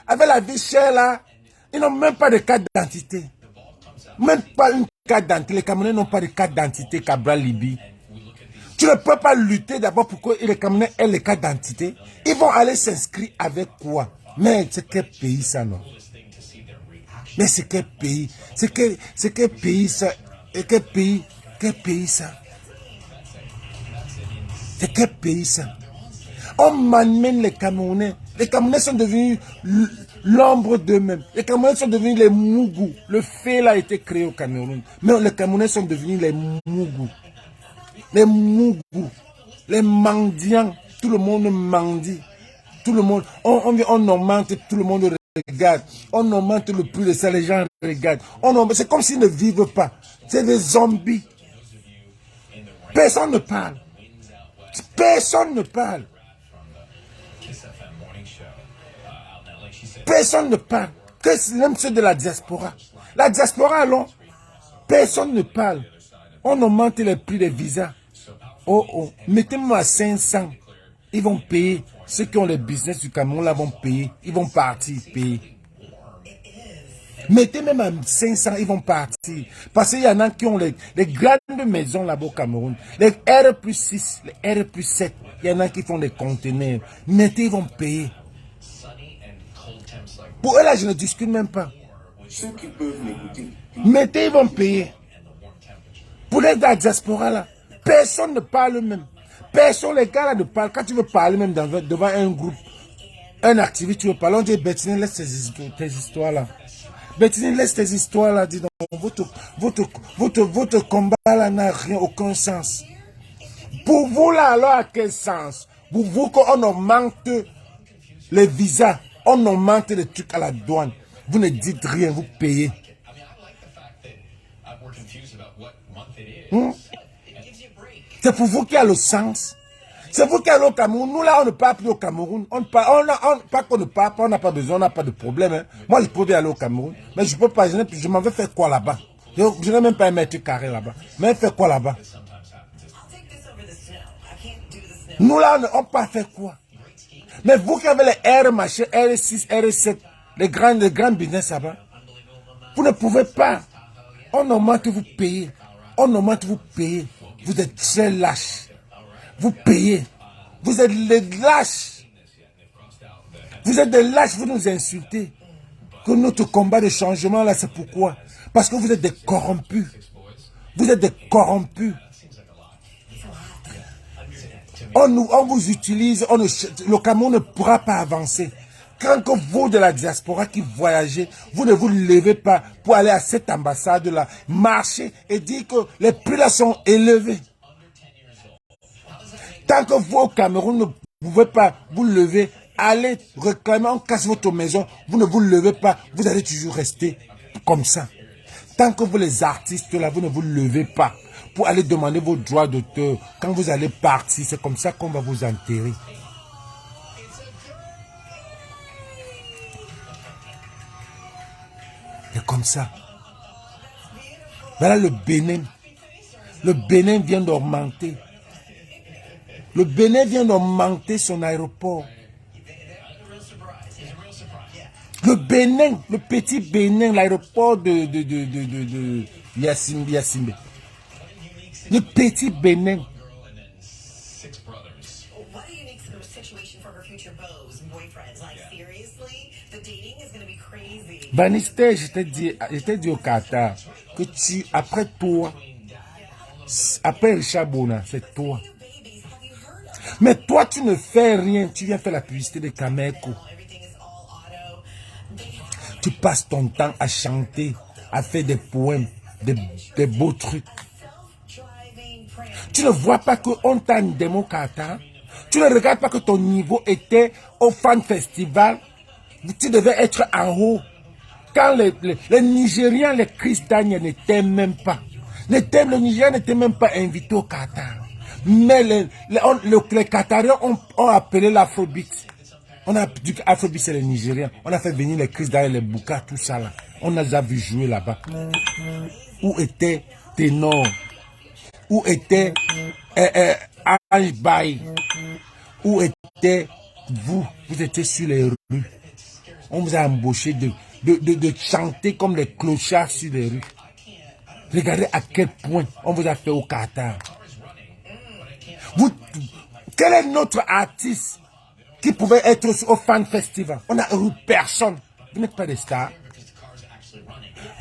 avec la vie chère, là, ils n'ont même pas de carte d'identité. Même pas une carte d'identité. Les Camerounais n'ont pas de carte d'identité, Kabal Libi. Tu ne peux pas lutter d'abord pour que les Camerounais aient les cartes d'identité. Ils vont aller s'inscrire avec quoi? Mais c'est quel pays ça, non? Mais c'est quel pays? C'est quel pays ça? Et quel pays ça? C'est quel pays ça? On malmène les Camerounais. Les Camerounais sont devenus l'ombre d'eux-mêmes. Les Camerounais sont devenus les Mougou. Le fait là a été créé au Cameroun. Mais les Camerounais sont devenus les Mougou. Les Mougou. Les mendiants. Tout le monde mendie. Tout le monde. On augmente, tout le monde regarde. On augmente le prix de ça, les gens regardent. C'est comme s'ils ne vivent pas. C'est des zombies. Personne ne parle. Personne ne parle. Personne ne parle. Même ceux de la diaspora. La diaspora, alors, personne ne parle. On augmente les prix des visas. Oh, mettez-moi à 500. Ils vont payer. Ceux qui ont les business du Cameroun, là, vont payer. Ils vont partir, payer. Mettez même à 500, ils vont partir. Parce qu'il y en a qui ont les grandes maisons là-bas au Cameroun. Les R+6, les R+7. Il y en a qui font des conteneurs. Mettez, ils vont payer. Pour eux là, je ne discute même pas. Ceux qui peuvent m'écouter. Mettez, ils vont payer. Pour les de la diaspora là, personne ne parle même. Personne, les gars là ne parlent. Quand tu veux parler même devant un groupe, un activiste, tu veux parler, on dit Bettine, laisse tes histoires là. Bettine, laisse tes histoires là, dis donc, votre combat là n'a rien, aucun sens. Pour vous là, alors à quel sens? Pour vous qu'on augmente les visas, on augmente les trucs à la douane. Vous ne dites rien, vous payez. C'est pour vous qui a le sens. C'est vous qui allez au Cameroun. Nous là, on ne parle plus au Cameroun. Pas qu'on ne parle pas, on n'a pas besoin, on n'a pas de problème. Hein. Moi, je peux aller au Cameroun, mais je peux pas. Je m'en vais faire quoi là-bas? Je n'ai même pas un mètre carré là-bas. Mais faire quoi là-bas? Nous là, on ne peut pas faire quoi? Mais vous qui avez les R, machin, R6, R7, les grands business là-bas, vous ne pouvez pas. On augmente, vous payez. On augmente, vous payez. Vous êtes très lâches. Vous payez. Vous êtes des lâches. Vous êtes des lâches, vous nous insultez. Que notre combat de changement là, c'est pourquoi? Parce que vous êtes des corrompus. Vous êtes des corrompus. On vous utilise, le Cameroun ne pourra pas avancer. Quand que vous de la diaspora qui voyagez, vous ne vous levez pas pour aller à cette ambassade-là, marcher et dire que les prix là sont élevés. Tant que vous au Cameroun ne pouvez pas vous lever, allez réclamer, on casse votre maison, vous ne vous levez pas, vous allez toujours rester comme ça. Tant que vous les artistes là, vous ne vous levez pas pour aller demander vos droits d'auteur, quand vous allez partir, c'est comme ça qu'on va vous enterrer. comme ça. Voilà le Bénin. Le Bénin vient d'augmenter. Le Bénin vient d'augmenter son aéroport. Le Bénin, le petit Bénin, l'aéroport de Yassimbe. Le petit Bénin. What a unique sort of situation for her future beaux and boyfriends. Like, seriously? The dating is going to be crazy. Bannister, je t'ai dit au Qatar que tu, après toi, après Richard Bona, c'est toi. Mais toi, tu ne fais rien. Tu viens faire la publicité de Cameco. Tu passes ton temps à chanter, à faire des poèmes, des beaux trucs. Tu ne vois pas qu'on t'a une démo Qatar. Tu ne regardes pas que ton niveau était au Fan Festival. Tu devais être en haut. Quand les Nigérians, les Chris Daniel n'étaient même pas. Les Nigériens n'étaient même pas invités au Qatar. Mais les Qatariens ont appelé l'Afrobeat. On a dit qu'Afrobeat c'est les Nigériens. On a fait venir les Chris Daniel, les Bouka, tout ça là. On a déjà vu jouer là-bas. Où était Ténor? Où était Ange Baye? Où était vous? Vous étiez sur les rues. On vous a embauché de chanter comme les clochards sur les rues. Regardez à quel point on vous a fait au Qatar. Quel est notre artiste qui pouvait être au Fan Festival? On n'a eu personne. Vous n'êtes pas des stars.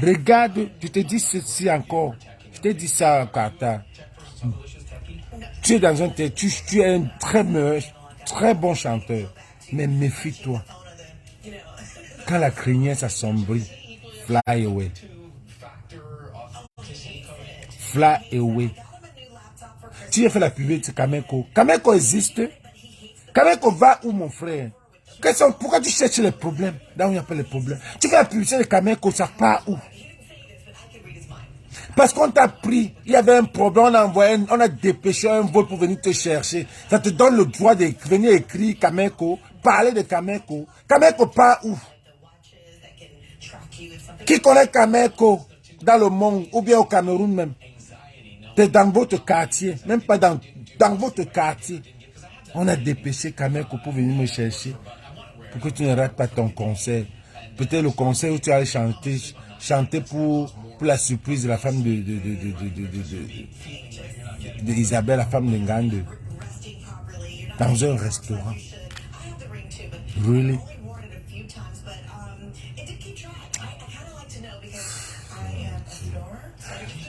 Regarde, je te dis ceci encore. Je te dis ça au Qatar. Tu es dans un tu es un très bon chanteur. Mais méfie-toi. Quand la crinière s'assombrit, fly away. Fly away. Tu as fait la publicité de Cameco. Cameco existe. Cameco va où, mon frère? Pourquoi tu cherches les problèmes? Là où il n'y a pas les problèmes. Tu fais la publicité de Cameco, ça part où? Parce qu'on t'a pris, il y avait un problème, on a dépêché un vol pour venir te chercher. Ça te donne le droit de venir écrire Cameco, parler de Cameco. Cameco part où? Qui connaît Cameco dans le monde ou bien au Cameroun même? C'est dans votre quartier, même pas dans votre quartier. On a dépêché Cameco pour venir me chercher pour que tu ne rates pas ton concert. Peut-être le concert où tu allais chanter pour la surprise de la femme de Isabelle, la femme de Ngande, dans un restaurant. Really?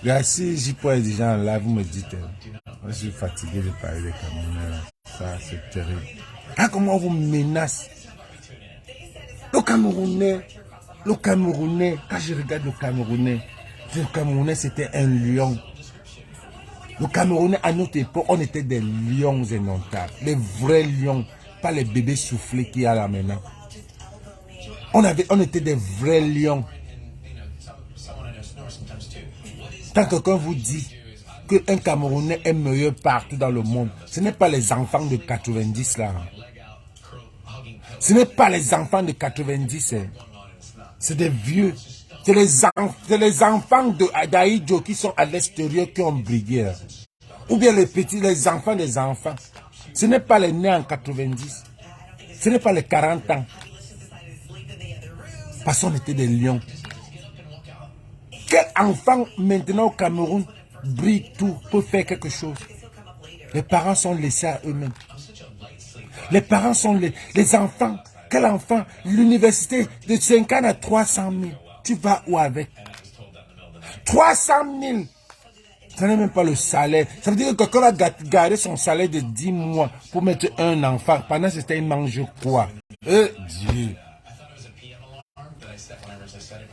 Là, si j'y peux être des gens là, vous me dites, je suis fatigué de parler des Camerounais. Ça, c'est terrible. Ah, comment on vous menace? Le Camerounais, quand je regarde le Camerounais, c'était un lion. Le Camerounais, à notre époque, on était des lions indomptables. Les vrais lions, pas les bébés soufflés qu'il y a là maintenant. On était des vrais lions. Quand quelqu'un vous dit qu'un Camerounais est meilleur partout dans le monde, ce n'est pas les enfants de 90 là. Ce n'est pas les enfants de 90. C'est des vieux. C'est les enfants d'Aïdjo qui sont à l'extérieur qui ont brigué. Ou bien les enfants des enfants. Ce n'est pas les nés en 90. Ce n'est pas les 40 ans. Parce qu'on était des lions. Quel enfant maintenant au Cameroun brille tout, peut faire quelque chose? Les parents sont laissés à eux-mêmes. Les parents sont les enfants. Quel enfant? L'université de 5 ans à 300 000. Tu vas où avec? 300 000. Ça n'est même pas le salaire. Ça veut dire que quelqu'un a gardé son salaire de 10 mois pour mettre un enfant. Pendant ce temps, il mange quoi? Dieu.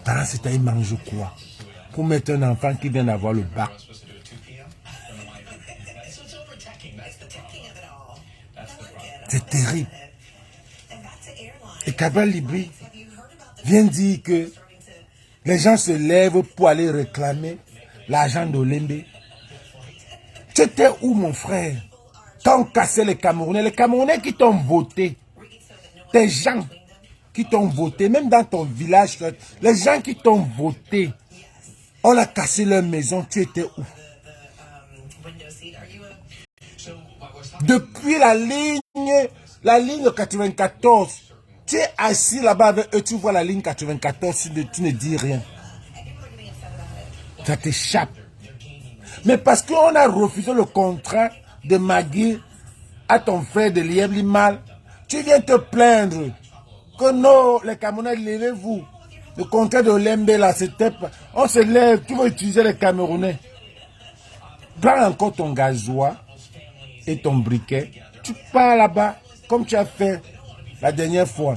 Pendant ce temps, il mange quoi? Pour mettre un enfant qui vient d'avoir le bac. C'est terrible. Et Cabral Libri vient dire que les gens se lèvent pour aller réclamer l'argent d'Olembe. Tu étais où, mon frère? Quand on cassait les Camerounais qui t'ont voté, tes gens, qui t'ont voté, même dans ton village, les gens qui t'ont voté, on a cassé leur maison, tu étais où? Depuis la ligne 94, tu es assis là-bas avec eux, tu vois la ligne 94, tu ne dis rien. Ça t'échappe. Mais parce qu'on a refusé le contrat de Magui à ton frère de Liebli Mal, tu viens te plaindre que non, les Camerounais, levez-vous. Le contrat de Lembe là, c'était pas. On se lève, tu vas utiliser les Camerounais. Prends encore ton gasoil et ton briquet. Tu pars là-bas comme tu as fait la dernière fois.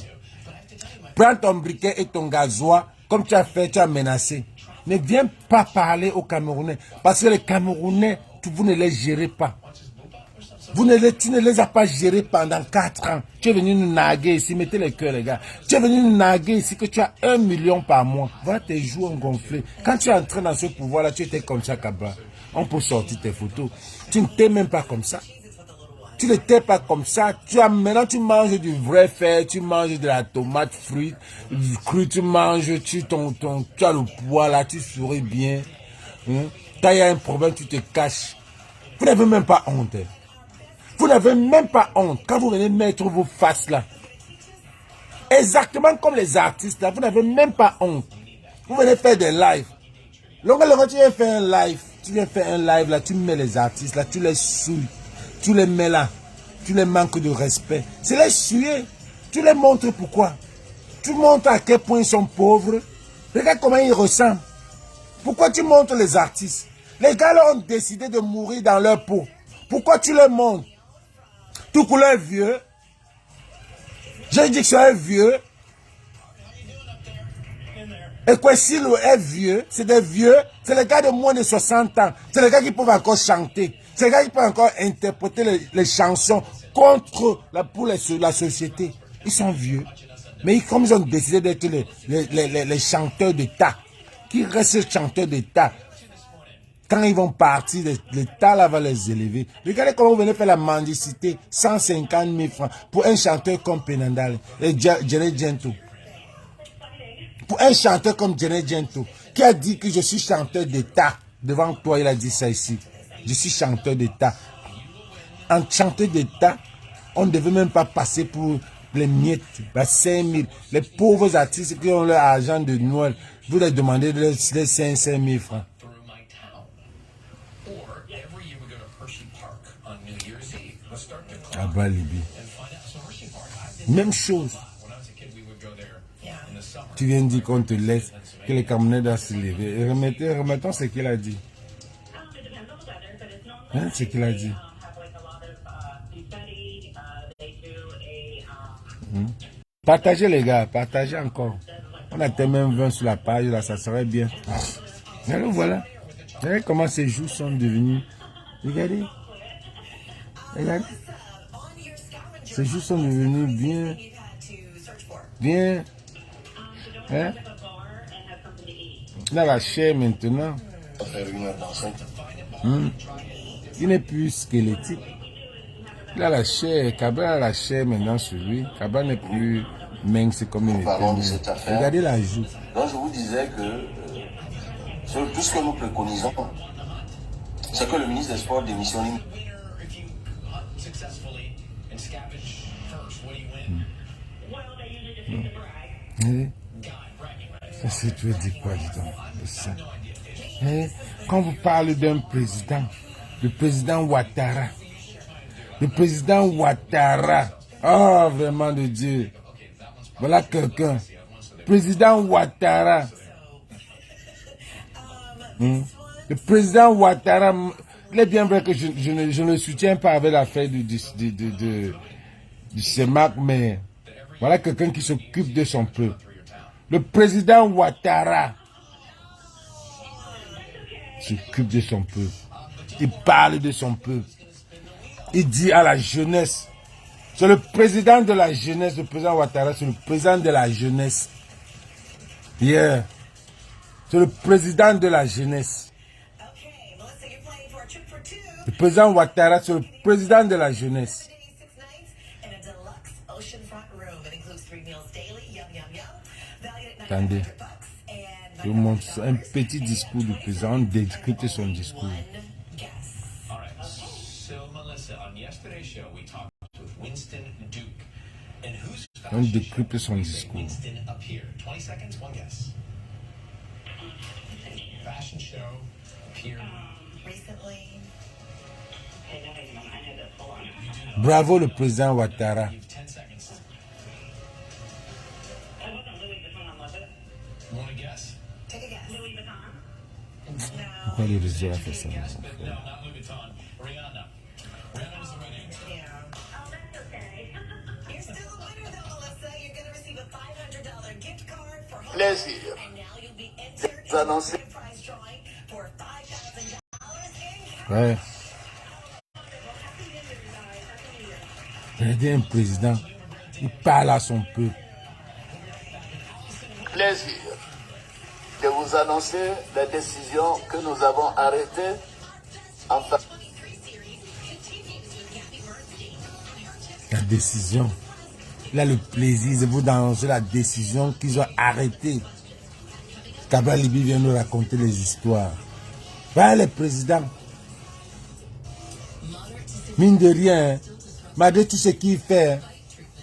Prends ton briquet et ton gasoil comme tu as fait, tu as menacé. Ne viens pas parler aux Camerounais. Parce que les Camerounais, vous ne les gérez pas. Tu ne les as pas gérés pendant 4 ans. Tu es venu nous naguer ici. Mettez les cœurs, les gars. Tu es venu nous naguer ici que tu as 1 million par mois. Voilà tes joues gonflés. Quand tu es entré dans ce pouvoir-là, tu étais comme ça, Cabra. On peut sortir tes photos. Tu ne t'es même pas comme ça. Tu n'étais pas comme ça. Maintenant, tu manges du vrai fer. Tu manges de la tomate frite. Crue, tu manges. Tu as le poids là. Tu souris bien. Quand il y a un problème, tu te caches. Vous n'avez même pas honte. Vous n'avez même pas honte quand vous venez mettre vos faces là. Exactement comme les artistes là, vous n'avez même pas honte. Vous venez faire des lives. Lorsque tu viens faire un live, là, tu mets les artistes là, tu les souilles. Tu les mets là. Tu les manques de respect. C'est les souiller. Tu les montres pourquoi. Tu montres à quel point ils sont pauvres. Regarde comment ils ressemblent. Pourquoi tu montres les artistes? Les gars là ont décidé de mourir dans leur peau. Pourquoi tu les montres? Tout couleur vieux. J'ai dit que c'est un vieux. Et quoi si est vieux, c'est des vieux, c'est les gars de moins de 60 ans. C'est les gars qui peuvent encore chanter. C'est les gars qui peuvent encore interpréter les chansons pour la société. Ils sont vieux. Mais comme ils ont décidé d'être les chanteurs d'État, qui restent chanteurs d'État, quand ils vont partir, l'État là va les élever. Regardez comment vous venez faire la mendicité. 150 000 francs pour un chanteur comme Penandale et Jenny Gento. Pour un chanteur comme Jenny Gento, qui a dit que je suis chanteur d'État. Devant toi, il a dit ça ici. Je suis chanteur d'État. En chanteur d'État, on ne devait même pas passer pour les miettes. 5 000. Les pauvres artistes qui ont leur argent de Noël, vous leur demandez les 5 000 francs. À Balibi. Même chose. Tu viens de dire qu'on te laisse, que les Camerounais doivent se lever. Remettons ce qu'il a dit. Hein, ce qu'il a dit. Partagez les gars, partagez encore. On a tellement 20 sur la page, là, ça serait bien. Alors voilà. Regardez comment ces joues sont devenus. Regardez. Regardez. Ces joues sont devenus bien. Bien. Hein? Il a la chair maintenant. Il n'est plus squelettique. Il a la chair. Cabra a la chair maintenant sur lui. Cabra n'est plus mince comme il était. Regardez la joue. Donc je vous disais que tout ce que nous préconisons, c'est que le ministre des Sports démissionne. C'est tu veux dire quoi, dis donc, ça. Quand vous parlez d'un président, le président Ouattara, oh vraiment de Dieu, voilà quelqu'un, président Ouattara, le président Ouattara, il est bien vrai que je ne le soutiens pas avec l'affaire du CEMAC, mais voilà quelqu'un qui s'occupe de son peuple. Le président Ouattara s'occupe de son peuple. Il parle de son peuple. Il dit à la jeunesse. C'est le président de la jeunesse, le président Ouattara, c'est le président de la jeunesse. Yeah. C'est le président de la jeunesse. Le président Ouattara, c'est le président de la jeunesse. Attendez. Je vous montre un petit discours du président. On décrypte son discours. All right. So, Melissa, on yesterday's show, we talked with Winston Duke. And whose On décrypte son fashion discours. Winston appeared? 20 seconds, one guess. Fashion show appeared. Recently. Bravo le président Ouattara. You have 10 seconds. Want to guess? Take a guess. Louis Vuitton? No. Pourquoi les réseaux a fait ça? Yes, but no, not Louis Vuitton. Rihanna. Rihanna was the right answer. Yeah. Oh, that's okay. You're still a winner though, Melissa. You're going to receive a $500 gift card for home. Plaisir. And now you'll be entered Vous annoncez. in the prize drawing for $5,000 in cash. Ouais. Regardez un président. Il parle à son peuple. Plaisir de vous annoncer les décisions que nous avons arrêtées en faveur La décision. Il a le plaisir de vous annoncer la décision qu'ils ont arrêtée. Kabla Libi vient nous raconter les histoires. Voilà les présidents. Mine de rien, malgré tout ce qu'il fait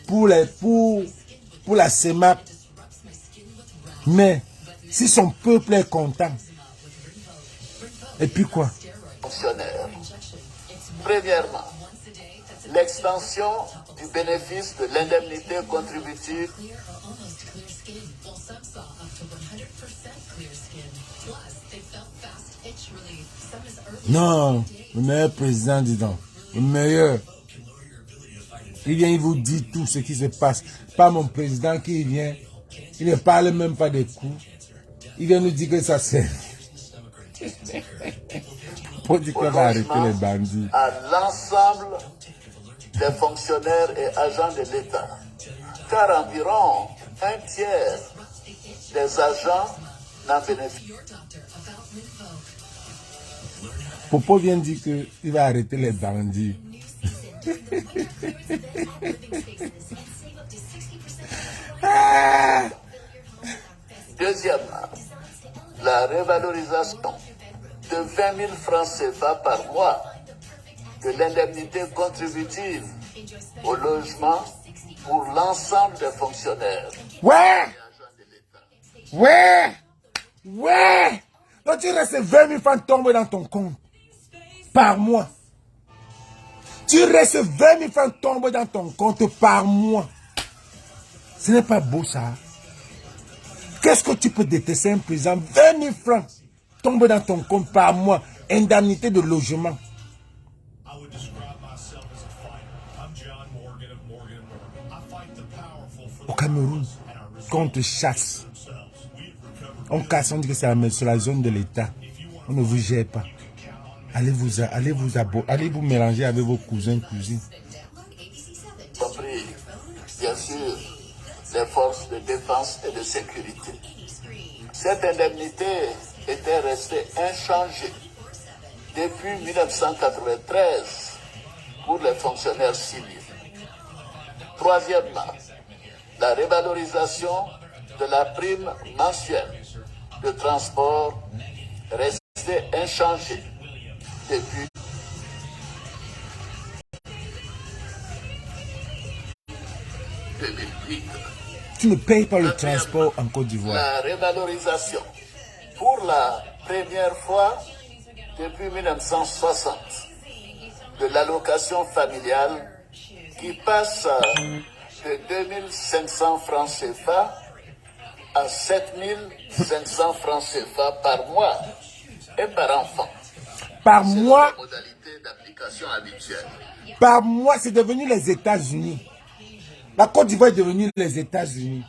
pour la CEMAP, mais si son peuple est content, et puis quoi? fonctionnaires. Premièrement, l'extension du bénéfice de l'indemnité contributive Non, le meilleur président, dis donc. Le meilleur. Il vient, il vous dit tout ce qui se passe. Pas mon président qui vient. Il ne parle même pas des coups. Il vient nous dire que ça sert. Pour dire qu'on va arrêter les bandits. à l'ensemble des fonctionnaires et agents de l'État. Car environ un tiers des agents n'en bénéficient. Popo vient dire qu'il va arrêter les bandits. Ah! Deuxièmement, la revalorisation de 20 000 francs CFA par mois de l'indemnité contributive au logement pour l'ensemble des fonctionnaires. Ouais! Ouais! Ouais! Donc tu restes 20 000 francs tombés dans ton compte par mois. Tu restes 20 000 francs tombés dans ton compte par mois. Ce n'est pas beau ça. Qu'est-ce que tu peux détester un président? 20 000 francs tombés dans ton compte par mois. Indemnité de logement. Au Cameroun, quand on te chasse, on casse, on dit que c'est la zone de l'État. On ne vous gère pas. Allez vous mélanger avec vos cousins, cousines. Compris, bien sûr, les forces de défense et de sécurité. Cette indemnité était restée inchangée depuis 1993 pour les fonctionnaires civils. Troisièmement, la revalorisation de la prime mensuelle de transport restée inchangée depuis 2008. Tu ne payes pas le transport en Côte d'Ivoire. La revalorisation pour la première fois depuis 1960 de l'allocation familiale qui passe de 2500 francs CFA à 7500 francs CFA par mois et par enfant. Par mois, La modalité d'application habituelle. par mois, c'est devenu les États-Unis. La Côte d'Ivoire est devenue les États-Unis.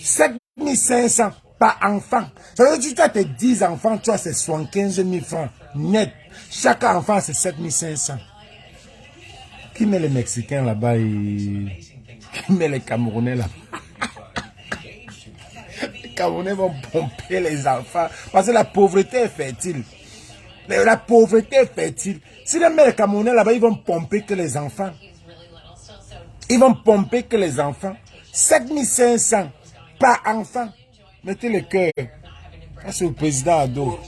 7500 par enfant. Ça veut dire que tu as tes 10 enfants, tu as ces 75 000 francs net. Chaque enfant, c'est 7500. Qui met les Mexicains là-bas et qui met les Camerounais là-bas? Les Camerounais vont pomper les enfants parce que la pauvreté est fertile. La pauvreté est fertile. Si les met les Camerounais là-bas, ils vont pomper que les enfants. Ils vont pomper que les enfants. 7500 par enfant. Mettez le cœur. C'est le président Ado.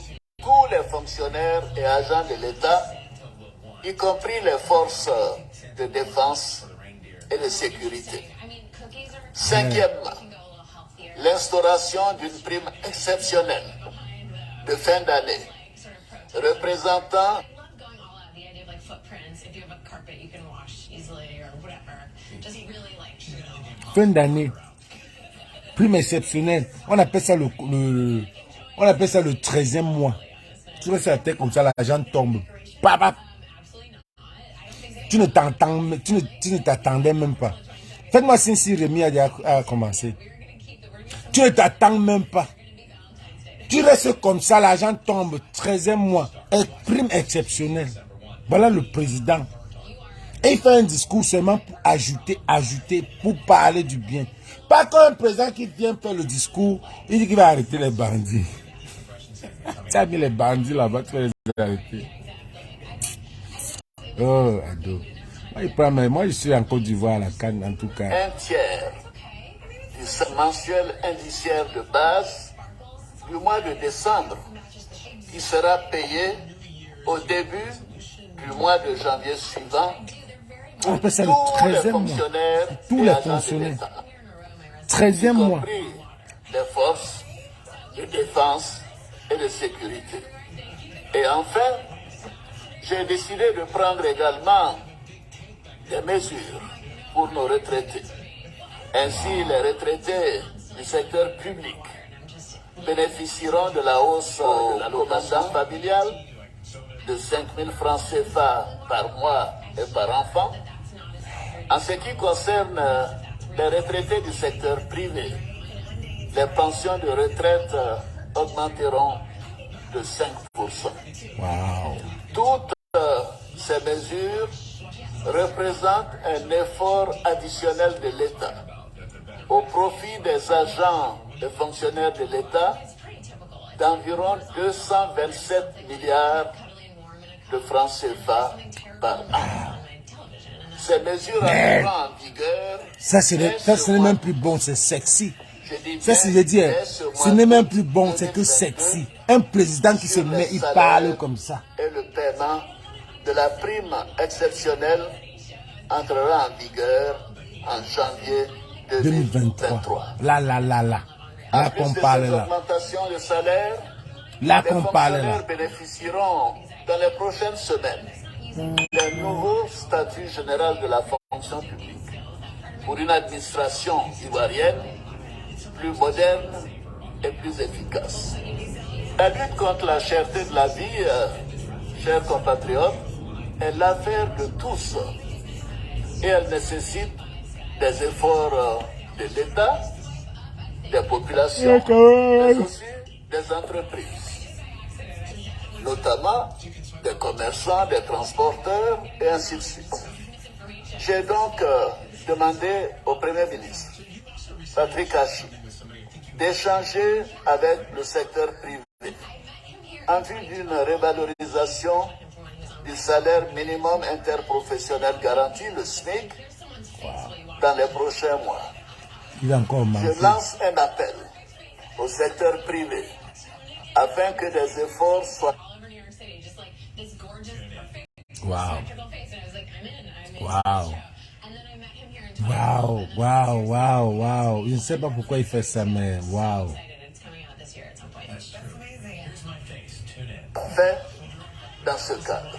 Pour tous les fonctionnaires et agents de l'État, y compris les forces de défense et de sécurité. Cinquièmement, l'instauration d'une prime exceptionnelle de fin d'année représentant fin d'année, prime exceptionnelle. On appelle ça le 13e mois. Tu restes à la tête comme ça, l'argent tombe. Papa. Tu ne t'attendais même pas. Faites-moi signe si Rémi a commencé. Tu ne t'attends même pas. Tu restes comme ça, l'argent tombe. 13e mois. Prime exceptionnelle. Voilà le président. Et il fait un discours seulement pour ajouter, pour parler du bien. Pas qu'un président qui vient faire le discours, il dit qu'il va arrêter les bandits. Tu as mis les bandits là-bas, tu vas les arrêter. Oh, Ado. Moi, je suis en Côte d'Ivoire à la Cannes, en tout cas. Un tiers du salaire mensuel indiciaire de base du mois de décembre, qui sera payé au début du mois de janvier suivant On appelle ça le tous les 13e mois. fonctionnaires Tous et les agents de fonctionnaires. l'État, 13e y mois. compris les forces de défense et de sécurité. Et enfin, j'ai décidé de prendre également des mesures pour nos retraités. Ainsi, les retraités du secteur public bénéficieront de la hausse de l'allocation familiale de 5 000 francs CFA par mois et par enfant. En ce qui concerne les retraités du secteur privé, les pensions de retraite augmenteront de 5%. Wow. Toutes ces mesures représentent un effort additionnel de l'État au profit des agents et fonctionnaires de l'État d'environ 227 milliards de francs CFA par an. Ces mesures entreront en vigueur. Ça, ce n'est même plus bon, c'est sexy. Ça, c'est de dire, ce n'est même plus bon, c'est que sexy. Un président qui se met, il parle comme ça. Et le paiement de la prime exceptionnelle entrera en vigueur en janvier 2023. Là. Là qu'on parle là. Augmentation de salaire, Là les qu'on parle là. fonctionnaires bénéficieront dans les prochaines semaines d'un nouveau statut général de la fonction publique pour une administration ivoirienne plus moderne et plus efficace. La lutte contre la cherté de la vie, chers compatriotes, est l'affaire de tous et elle nécessite des efforts de l'État, des populations, mais aussi des entreprises, notamment des commerçants, des transporteurs et ainsi de suite. J'ai donc demandé au Premier ministre, Patrick Hachi, d'échanger avec le secteur privé en vue d'une revalorisation du salaire minimum interprofessionnel garanti, le SMIC, dans les prochains mois. Il a encore manqué. Je lance un appel au secteur privé afin que des efforts soient... Wow. Je ne sais pas pourquoi il fait ça, mais wow. Fait dans ce cadre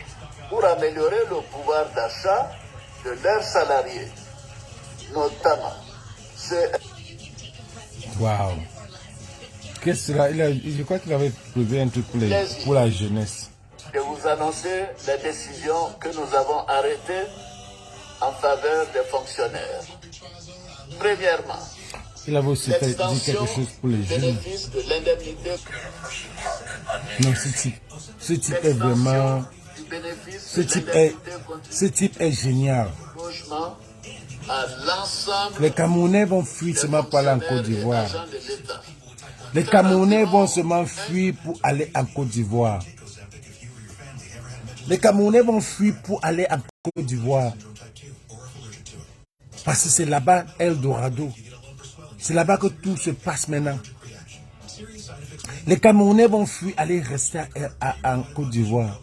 pour améliorer le pouvoir d'achat de leurs salariés, notamment ceux... Wow. Qu'est-ce que je crois qu'il avait prévu un truc pour la jeunesse. De vous annoncer les décisions que nous avons arrêtées en faveur des fonctionnaires. Premièrement, il avait aussi dit quelque chose pour les jeunes. de l'indemnité. Non, ce type est vraiment... Ce type est génial. Les Camerounais vont fuir seulement pour aller en Côte d'Ivoire. Les Camerounais vont seulement fuir pour aller en Côte d'Ivoire. Les Camerounais vont fuir pour aller en Côte d'Ivoire. Parce que c'est là-bas Eldorado. C'est là-bas que tout se passe maintenant. Les Camerounais vont fuir, aller rester en Côte d'Ivoire.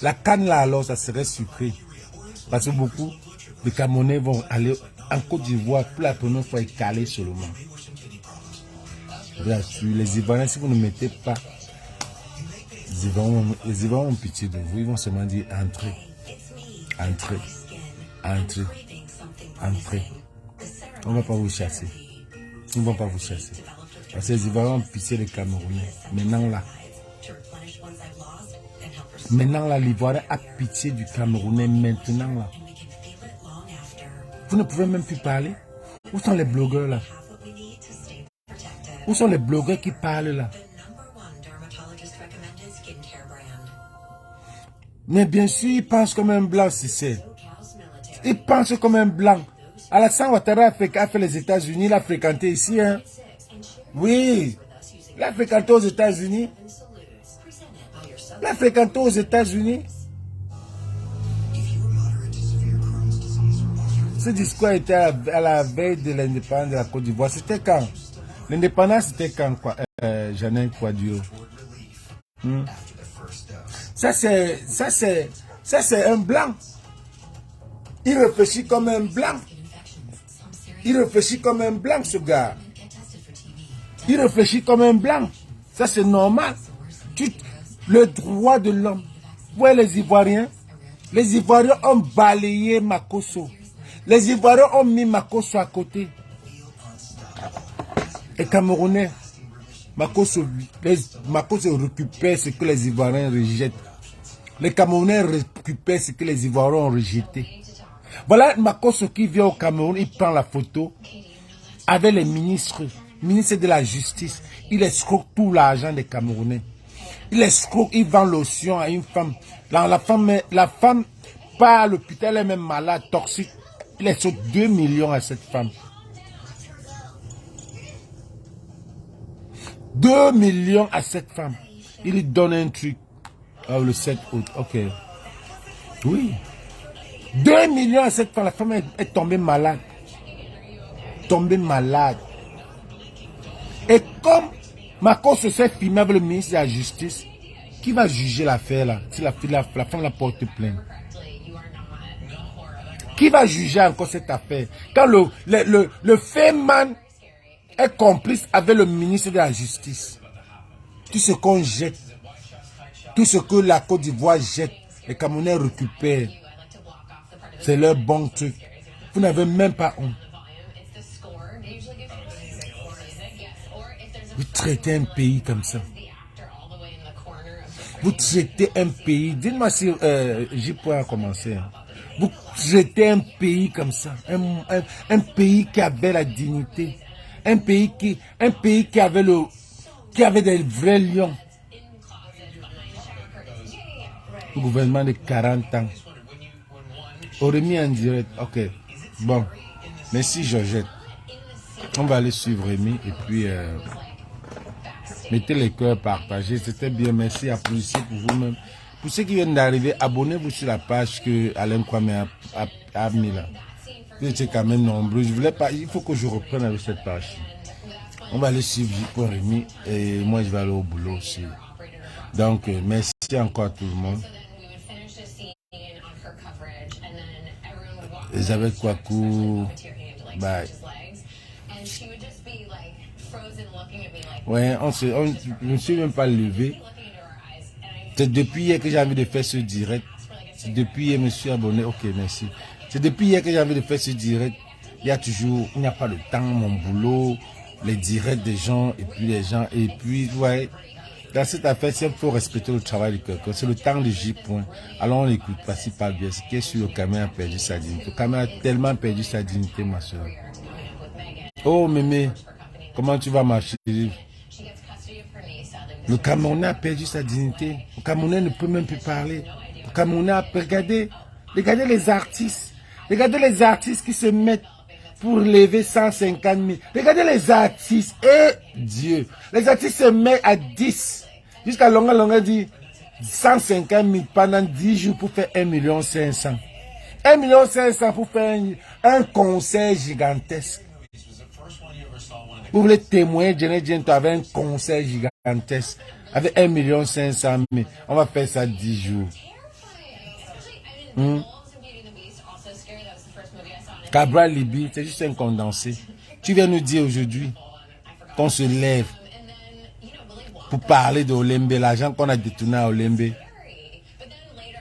La canne là alors, ça serait sucré. Parce que beaucoup de Camerounais vont aller en Côte d'Ivoire pour la première fois et caler seulement. Bien sûr, les Ivoiriens, si vous ne mettez pas, les Ivoiriens ont pitié de vous, ils vont seulement dire entrez, entrez, entrez, entrez. On ne va pas vous chasser. Ils ne vont pas vous chasser. Parce que les Ivoiriens ont pitié des Camerounais. Maintenant là, l'Ivoirien a pitié du Camerounais. Maintenant là. Vous ne pouvez même plus parler. Où sont les blogueurs là? Où sont les blogueurs qui parlent là? Mais bien sûr, ils pensent comme un blanc, si c'est. Ils pensent comme un blanc. Alassane Ouattara a fait les États-Unis, il a fréquenté ici. Hein? Oui, il a fréquenté aux États-Unis. Il a fréquenté aux États-Unis. Ce discours était à la veille de l'indépendance de la Côte d'Ivoire. C'était quand? L'indépendance, c'était quand, quoi? Jeannin Kouadio. Ça, c'est un blanc. Il réfléchit comme un blanc. Il réfléchit comme un blanc, ce gars. Il réfléchit comme un blanc. Ça, c'est normal. Le droit de l'homme. Vous voyez les Ivoiriens? Les Ivoiriens ont balayé Makosso. Les Ivoiriens ont mis Makosso à côté. Et Camerounais, Makosso récupère ce que les Ivoiriens rejettent. Les Camerounais récupèrent ce que les Ivoiriens ont rejeté. Voilà Makosso qui vient au Cameroun, il prend la photo avec les ministres de la justice. Il escroque tout l'argent des Camerounais. Il escroque, il vend lotion à une femme. La femme part à l'hôpital, elle est même malade, toxique. Il escroque 2 millions à cette femme. 2 millions à cette femme. Il lui donne un truc. Oh, le 7 août, ok. Oui. 2 millions à cette femme. La femme est tombée malade. Tombée malade. Et comme Makosso s'est filmé avec le ministre de la Justice, qui va juger l'affaire là? Si la femme la porte plainte. Qui va juger encore cette affaire? Quand le Feynman est complice avec le ministre de la Justice. Tout ce qu'on jette, tout ce que la Côte d'Ivoire jette, les Camerounais récupèrent. C'est leur bon truc. Vous n'avez même pas honte. Vous traitez un pays comme ça. Vous traitez un pays. Dites-moi si j'y pourrais commencer. Vous traitez un pays comme ça. Un pays qui avait la dignité. Un pays qui avait des vrais lions. Le gouvernement de 40 ans. Rémi en direct. Ok. Bon. Merci Georgette. On va aller suivre Rémi et puis mettez les cœurs, partagez. C'était bien. Merci. Applaudissez pour vous-même. Pour ceux qui viennent d'arriver, abonnez-vous sur la page que Alain Kwame a mis là. Vous étiez quand même nombreux. Je voulais pas. Il faut que je reprenne avec cette page. On va aller suivre J. Rémi et moi je vais aller au boulot aussi. Donc merci encore à tout le monde. Elisabeth Kouakou, bye. Ouais, je ne suis même pas levé. C'est depuis hier que j'ai envie de faire ce direct. C'est depuis hier que je me suis abonné. Ok, merci. C'est depuis hier que j'ai envie de faire ce direct. Il n'y a pas de temps, mon boulot, les directs des gens, et puis les gens, et puis, ouais. Dans cette affaire, il faut respecter le travail de quelqu'un. C'est le temps de J. Alors on n'écoute pas si pas bien. Ce qui est sur le caméra a perdu sa dignité. Le caméra a tellement perdu sa dignité, ma soeur. Oh, mémé, comment tu vas marcher? Le Camerounais a perdu sa dignité. Le Camerounais ne peut même plus parler. Le Camerounais a... Regardez les artistes. Regardez les artistes qui se mettent pour lever 150 000. Regardez les artistes. Et Dieu. Les artistes se mettent à 10. Jusqu'à Longa dit 150 000 pendant 10 jours pour faire 1 500 000. 1 500 000 pour faire un concert gigantesque. Vous voulez témoigner, Jenny avec un concert gigantesque, avec 1,5 million. On va faire ça 10 jours. Cabral Libye, c'est juste un condensé. Tu viens nous dire aujourd'hui qu'on se lève pour parler de Olembe, l'argent qu'on a détourné à Olembe.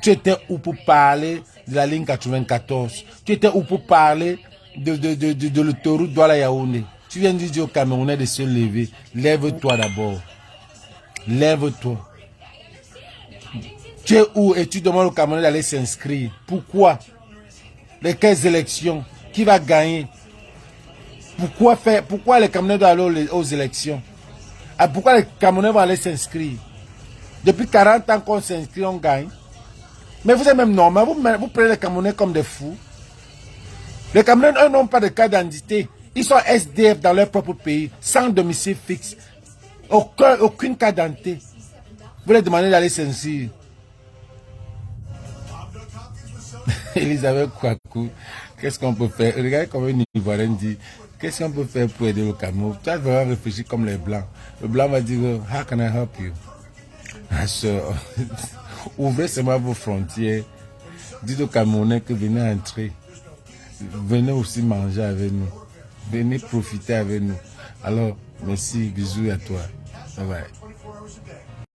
Tu étais où pour parler de la ligne 94? Tu étais où pour parler de l'autoroute Douala-Yaoundé? Tu viens de dire aux Camerounais de se lever. Lève-toi d'abord. Lève-toi. Tu es où et tu demandes aux Camerounais d'aller s'inscrire? Pourquoi? Les 15 élections? Qui va gagner? Pourquoi les Camerounais doivent aller aux élections? Pourquoi les Camerounais vont aller s'inscrire? Depuis 40 ans qu'on s'inscrit, on gagne. Mais vous êtes même normal, vous prenez les Camerounais comme des fous. Les Camerounais, eux, n'ont pas de carte d'identité. Ils sont SDF dans leur propre pays, sans domicile fixe. Aucune carte d'identité. Vous leur demandez d'aller s'inscrire. Elisabeth Kouakou, qu'est-ce qu'on peut faire? Regardez comment une Ivoirienne dit, qu'est-ce qu'on peut faire pour aider le Cameroun? Tu vas vraiment réfléchir comme les Blancs. Le Blanc va dire, how can I help you? Ouvrez seulement vos frontières. Dites aux Camerounais que venez entrer. Venez aussi manger avec nous. Venez profiter avec nous. Alors, merci, bisous à toi. Bye bye.